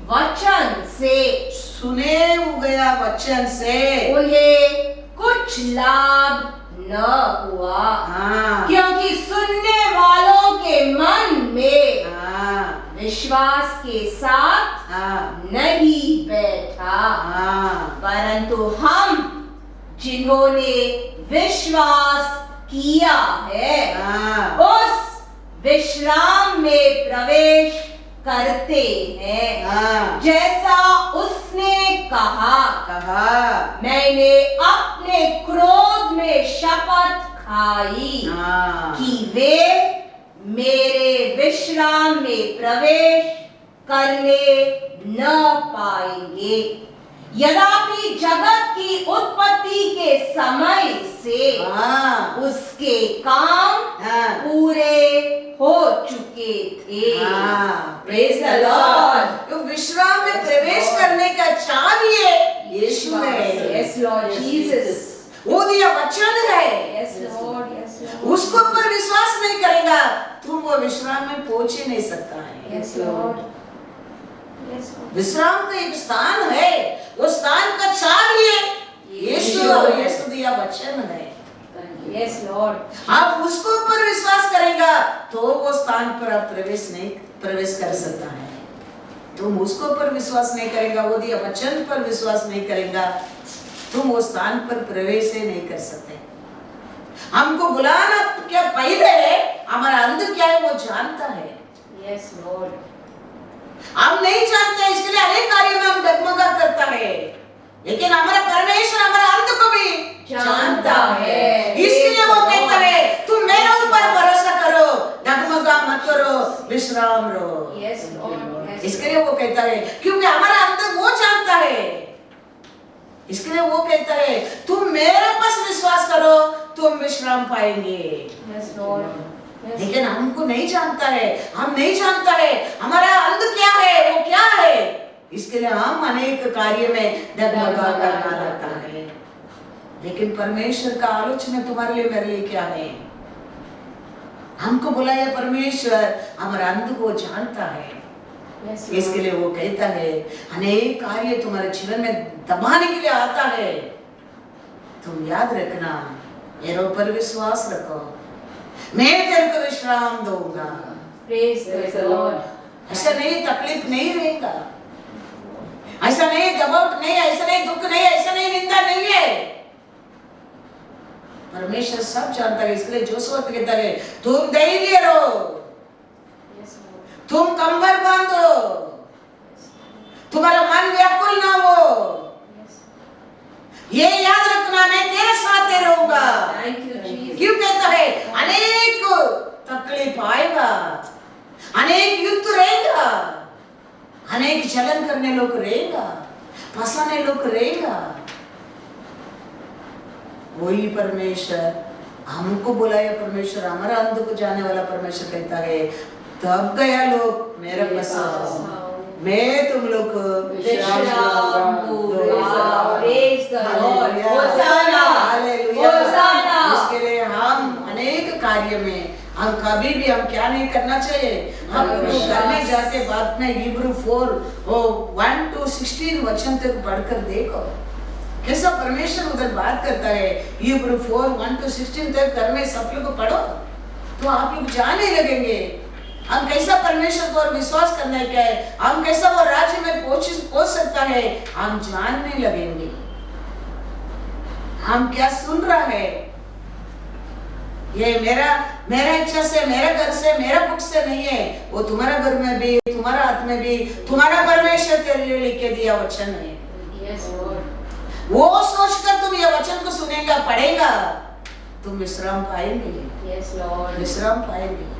वचन से सुने हुए वचन से उन्हें कुछ लाभ न हुआ, हाँ क्योंकि सुनने वालों के मन में हाँ विश्वास के साथ हाँ नहीं बैठा, हाँ परंतु हम जिन्होंने विश्वास किया है हाँ उस विश्राम में प्रवेश करते हैं, हाँ जैसा उसने कहा, कहा मैंने अपने क्रोध में शपथ खाई हाँ कि वे मेरे विश्राम में प्रवेश करने न पाएंगे। यद्यपि जगत की उत्पत्ति के समय से हाँ उसके काम हाँ पूरे हो चुके थे। हाँ Praise the Lord. तो विश्राम में प्रवेश करने का चाहिए यीशु है। Yes, Lord Jesus. वो दिया वचन है। Yes, Lord. Yes, Lord. उसको पर विश्वास नहीं करेगा तुम वो विश्राम में पहुंच ही नहीं सकता है। Yes, Lord. Yes, Lord. विश्राम का एक स्थान है, वो स्थान का चाहिए यीशु और यीशु दिया वचन है। Yes, Lord. आप उसको पर विश्वास करेगा तो वो स्थान पर आप प्रवेश कर सकता है। तुम उसको पर विश्वास नहीं करेगा, वो दिया वचन पर विश्वास नहीं करेगा, तुम वो स्थान पर प्रवेश ही नहीं कर सकते। हमको बुलाना क्या पहले हमारा अंत क्या है वो जानता है। Yes, Lord. हम नहीं जानते, इसके लिए अनेक कार्य में हम डगमगा करता है, लेकिन हमारा परमेश्वर हमारा अंत को भी जानता है। इसलिए वो कहता है तुम मेरे ऊपर भरोसा करो, डगमगा मत करो, विश्राम लो। Yes, Lord. Yes, इसके लिए वो कहता है क्योंकि हमारा अंत वो जानता है। इसके लिए वो कहता है तुम मेरे पास विश्वास करो तुम विश्राम पाएंगे। Yes, Lord. Yes. लेकिन हमको नहीं जानता है, हम नहीं जानता है हमारा अंत क्या है, वो क्या है। इसके लिए हम अनेक कार्य में डगमगा करना रहता है। लेकिन परमेश्वर का आलोचना तुम्हारे लिए मेरे लिए क्या है। हमको बुलाया परमेश्वर हमारा अंत को जानता है। Yes, Lord. इसके लिए वो कहता है अनेक कार्य तुम्हारे जीवन में दबाने के लिए आता है, तुम याद रखना मेरे ऊपर विश्वास रखो, मैं तेरे को विश्राम दूंगा। Praise the Lord. ऐसा नहीं तकलीफ नहीं रहेगा, ऐसा नहीं दबाव नहीं, ऐसा नहीं दुख नहीं, ऐसा नहीं निंदा नहीं है। परमेश्वर सब जानता है। इसलिए जोशुआ कहता है तुम धैर्य रहो, Yes, Lord. तुम कंबर बांधो, तुम्हारा मन व्याकुल ना हो, Yes. ये याद रखना मैं तेरे साथ रहूंगा। Thank you, Jesus. क्यों कहता है अनेक तकलीफ आएगा, अनेक युद्ध रहेगा, अनेक जलन करने लोग रहेगा, फंसाने लोग रहेगा। वही परमेश्वर हमको बुलाया, परमेश्वर हमारा अंत को जाने वाला परमेश्वर कहता है तब गया लोग मेरे पास मैं तुम लोग को विश्राम दूंगा। Praise the Lord. Hallelujah. Hosanna. Hallelujah. Hosanna. इसके लिए हम अनेक कार्य में हम कभी भी हम क्या नहीं करना चाहिए। हम घर में जाके बाद में हिब्रू 4:1 to 16 वचन तक पढ़कर देखो कैसा परमेश्वर उधर बात करता है। हिब्रू 4:1 to 16 तक घर में सब लोग पढ़ो तो आप लोग जानने लगेंगे हम कैसा परमेश्वर को और विश्वास करना है क्या है, हम कैसा वो राज्य में पहुंच सकता है, हम जानने लगेंगे हम क्या सुन रहा है। ये मेरा इच्छा से, मेरा घर से, मेरा बुक से नहीं है, वो तुम्हारा घर में भी, तुम्हारा हाथ में भी तुम्हारा परमेश्वर तेरे लिए लिख के दिया वचन है। Yes, Lord. वो सोचकर तुम ये वचन को सुनेगा, पढ़ेगा, तुम विश्राम पाएंगे। Yes, Lord. विश्राम पाएंगे।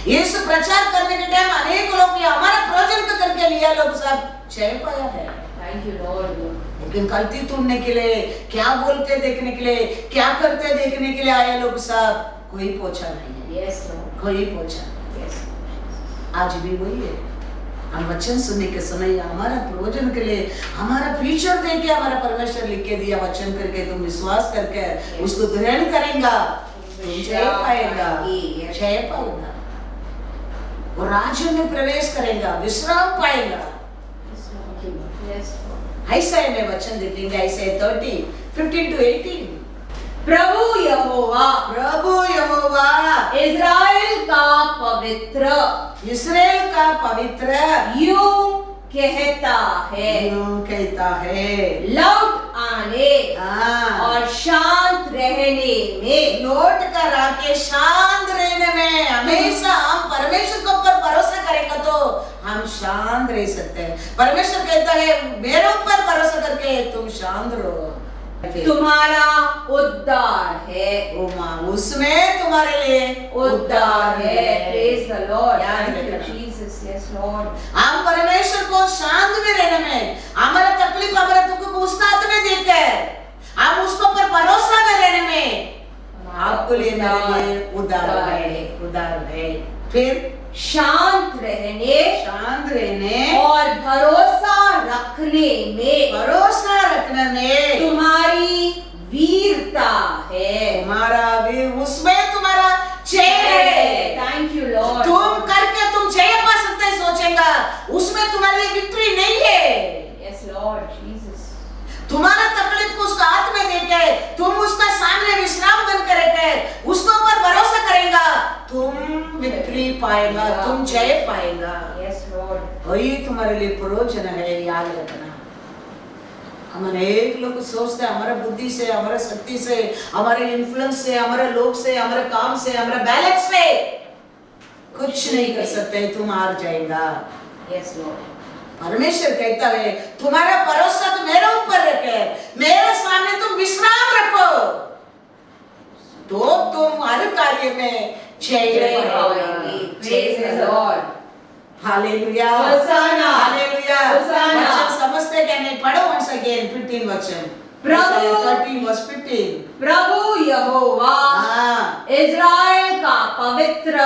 यीशु प्रचार करने के टाइम अनेक लोग ये हमारा प्रयोजन को करके लिया लोग सब जय पाया है। Thank you, Lord. लेकिन गलती तोड़ने के लिए, क्या बोलते देखने के लिए, क्या करते देखने के लिए आए लोग सब, कोई पूछा नहीं है, Yes, Lord. कोई पूछा नहीं। Yes. आज भी वही है, हम वचन सुनने के समय हमारा प्रयोजन के लिए, हमारा फ्यूचर देख के हमारा परमेश्वर लिख के दिया वचन करके तुम विश्वास करके उसको ग्रहण करेंगा, तुम जय पाएगा, जय पाएगा, वो राज्य में प्रवेश करेगा, विश्राम पाएगा। Yes, Lord. ऐसा में वचन देखेंगे, ऐसे 30:15-18। प्रभु यहोवा, प्रभु यहोवा इज़राइल का पवित्र, इस्राएल का पवित्र यूं कहता है, यूं कहता है, लौट आने हाँ, और शांत रहने में, लौट कर आके शांत रहने में, हमेशा हम परमेश्वर के ऊपर भरोसा करेंगे तो हम शांत रह सकते हैं। परमेश्वर कहता है मेरे ऊपर भरोसा करके तुम शांत रहो, तुम्हारा उद्धार है, ओ माँ उसमें तुम्हारे लिए उद्धार है। Praise the Lord. याद Thank you, रखना। Jesus. Yes, Lord. हम परमेश्वर को शांत में रहने में, हमारा तकलीफ हमारा दुख को उस्ताद में देकर हम उसको पर भरोसा में रहने में आपको लिए मेरे लिए उद्धार है, उद्धार है। फिर शांत रहने शांत रहने और भरोसा रखने में, भरोसा रखने में तुम्हारी वीरता है, तुम्हारा भी उसमें तुम्हारा जय है। Thank you Lord. तुम करके तुम जय पा सकते हैं, सोचेगा उसमें तुम्हारे लिए विक्ट्री नहीं है। Yes Lord Jesus. तुम्हारा तकलीफ को उसका हाथ में देके तुम उसका सामने विश्राम बन करके उसके ऊपर भरोसा करेगा, तुम विक्ट्री पाएगा, तुम जय पाएगा। Yes Lord. वही तुम्हारे लिए प्रयोजन है, याद रखना। हम अनेक लोग सोचते हैं हमारा बुद्धि से, हमारा शक्ति से, हमारे इन्फ्लुएंस से, हमारे लोग से, हमारे काम से, हमारे बैलेंस से कुछ नहीं कर सकते, तुम हार जाएगा। Yes Lord. परमेश्वर कहता है तुम्हारा भरोसा तो मेरे ऊपर रखे, मेरे सामने तुम विश्राम रखो, तो तुम हर कार्य में जय पाओगे। Praise the Lord. Hallelujah, hosanna, hallelujah. Hosanna. वचन समझते क्या नहीं? पढ़ो once again 15 वचन। प्रभु 13 verse 15। प्रभु यहोवा हाँ, इज़राइल का पवित्र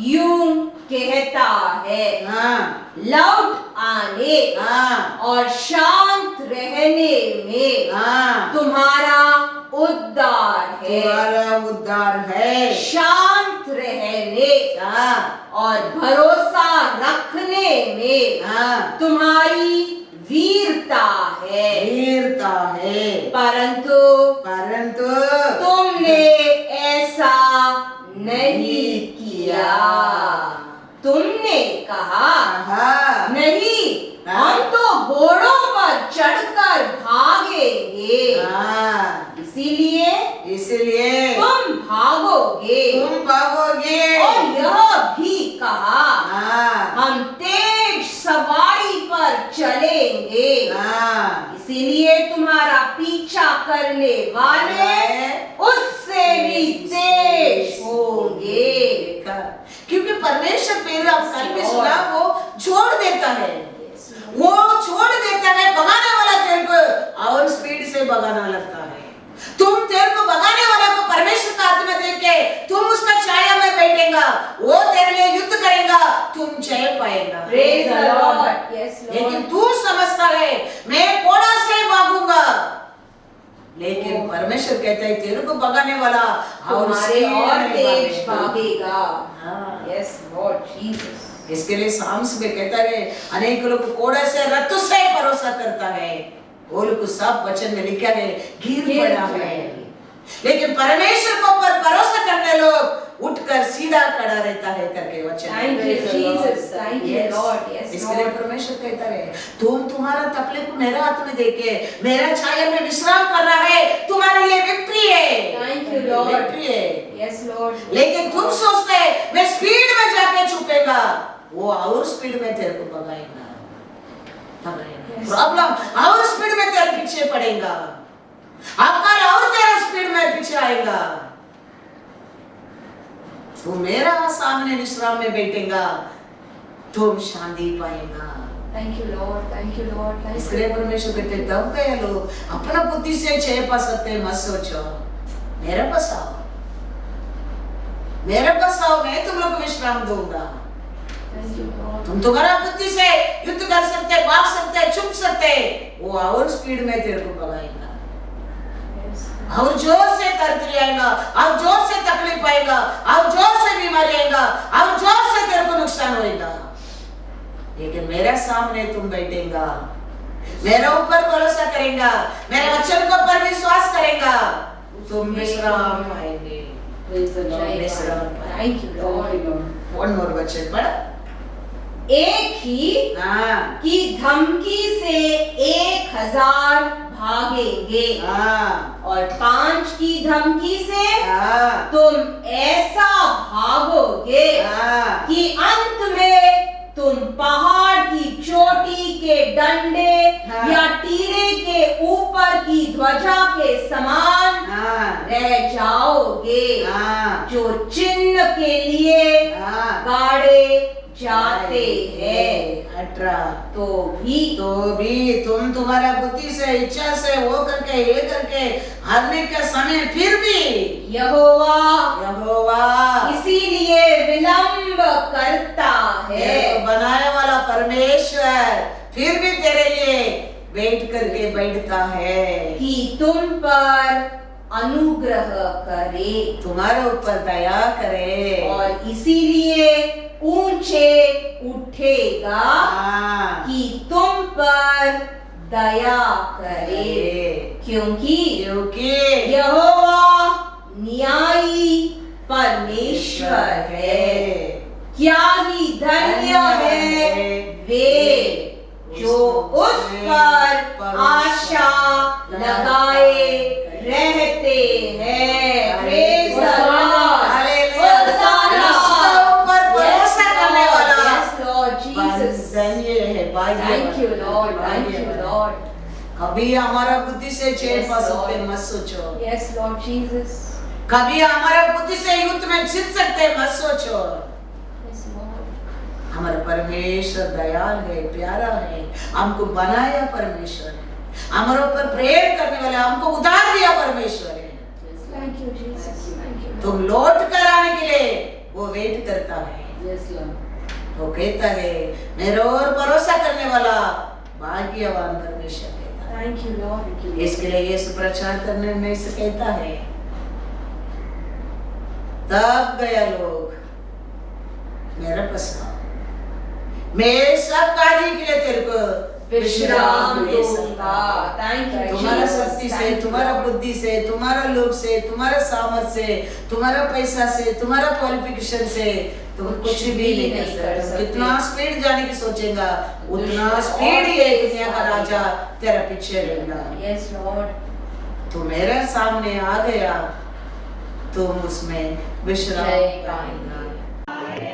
यूं कहता है, हाँ, लौट आने हाँ, और शांत रहने में हाँ, तुम्हारा उद्धार है, तुम्हारा उद्धार है। शांत रहने हाँ, और भरोसा रखने में हाँ, तुम्हारी वीरता है, वीरता है। परंतु परंतु तुमने ऐसा नहीं किया। तुमने कहा हाँ, नहीं, हाँ। हम तो घोड़ों पर चढ़कर भागेंगे, हाँ, इसीलिए इसलिए तुम भागोगे। तुम भागोगे। और यह भी कहा हाँ, हम तेज सवारी पर चलेंगे, हाँ, इसीलिए तुम्हारा पीछा करने वाले उससे भी तेज होंगे। क्योंकि परमेश्वर पहले आप कल में सुना वो छोड़ देता है, वो छोड़ देता है, भगाने वाला तेरे को और स्पीड से भगाना लगता है। तुम तेरे को भगाने वाला को परमेश्वर का हाथ में देख के तुम उसका छाया में बैठेगा, वो तेरे लिए युद्ध करेगा, तुम जय पाएगा। Praise the Lord. Yes, Lord. लेकिन तू समझता है मैं घोड़ा से भागूंगा, लेकिन परमेश्वर कहता है तेरे को भगाने वाला तुम्हारे और तेज भागेगा। भागेगा। हाँ। Yes, Lord Jesus. इसके लिए साम्स में कहता है अनेक लोग घोड़े से रथ से भरोसा करता है, वो लोग सब वचन में लिखा है गिर पड़ा है, लेकिन परमेश्वर को पर भरोसा करने लोग उठकर सीधा खड़ा रहता है करके वचन। Thank you, Jesus. Thank you, Lord. Yes, इसके लिए Lord. परमेश्वर कहता है तुम तुम्हारा तकलीफ को मेरे हाथ में देके मेरा छाया में विश्राम कर रहा है, तुम्हारे लिए विक्ट्री है। Thank you, Lord. विक्ट्री है। Yes, Lord. लेकिन तुम सोचते हैं मैं स्पीड में जाके छुपेगा, वो और स्पीड में तेरे को भगाएगा, प्रॉब्लम और स्पीड में तेरे पीछे पड़ेगा, अकाल और तेरा स्पीड में पीछे आएगा। तू मेरा सामने विश्राम में बैठेगा, तुम शांति पाएगा। Thank you, Lord. Thank you, Lord. Thank you. इसलिए परमेश्वर कहते दब गए लोग, अपना बुद्धि से छह पा सकते मत सोचो, मेरे पास आओ, मेरे पास आओ, मैं तुम लोग को विश्राम दूंगा। Thank you, Lord. तुम तुम्हारा बुद्धि से युद्ध कर सकते, भाग सकते, छुप सकते, वो और स्पीड में तेरे को भगाएगा, Yes. और जोर से दर्द आएगा, और जोर से तकलीफ आएगा, और जोर से बीमारी आएगा, और जोर से तेरे को नुकसान होएगा। लेकिन मेरे सामने तुम बैठेगा, मेरे ऊपर भरोसा करेगा, मेरे वचन को पर विश्वास करेगा, तुम विश्राम पाएंगे। Praise the Lord. विश्राम Thank you, Lord. One more वचन पढ़। एक ही हाँ की धमकी से 1000 भागेंगे हाँ और 5 की धमकी से हाँ तुम ऐसा भागोगे हाँ कि अंत में तुम पहाड़ की चोटी के डंडे हाँ। या टीरे के ऊपर की ध्वजा के समान हाँ रह जाओगे, हाँ जो चिन्ह के लिए हाँ गाड़े जाते हैं। 18 तो भी तुम तुम्हारा बुद्धि से इच्छा से वो करके ये करके हारने का समय फिर भी यहोवा इसीलिए विलंब करता है। बनाने वाला परमेश्वर फिर भी तेरे लिए वेट करके बैठता है कि तुम पर अनुग्रह करे तुम्हारे ऊपर दया करे और इसीलिए ऊंचे उठेगा हाँ, कि तुम पर दया करे, क्योंकि यहोवा न्यायी परमेश्वर है। क्या ही धन्य है वे जो उस पर आशा लगाए रहते हैं। Praise the Lord. हालेलुया। उसके ऊपर भरोसा करने वाला Yes, Lord Jesus. धन्य है, भाग्य Thank you, Lord. Thank you, भाग्य। Lord. कभी हमारा बुद्धि से चैन Yes, पा सकते Lord. मत सोचो, Yes, Lord Jesus. कभी हमारा बुद्धि से युद्ध में जीत सकते मत सोचो। Yes, Lord. हमारा परमेश्वर दयाल है, प्यारा है, हमको बनाया परमेश्वर है, हमारे ऊपर प्रेम करने वाला, हमको उधार दिया परमेश्वर है। Thank you, Jesus. Thank you, तुम Lord. लौट कर आने के लिए वो वेट करता है। Yes, Lord. वो कहता है मेरे और भरोसा करने वाला भाग्यवान परमेश्वर कहता है। Thank you, Lord. Thank you, Lord. इसके लिए यीशु प्रचार करने में से कहता है तब गया लोग मेरे पास आओ, मैं सब कार्य के लिए तेरे को विश्राम दे सकता दूंगा। हूं। Thank you, तुम्हारा Jesus. शक्ति से, Thank you, तुम्हारा Lord. बुद्धि से, तुम्हारा लोग से, तुम्हारा सामर्थ से, तुम्हारा पैसा से, तुम्हारा क्वालिफिकेशन से तुम कुछ भी नहीं कर सकते। जितना स्पीड जाने की सोचेगा उतना स्पीड ही एक दुनिया का राजा तेरा पीछे रहेगा। Yes, Lord. तो मेरे सामने आ गया, तुम उसमें विश्राम जय पाएगा। पाएंगे।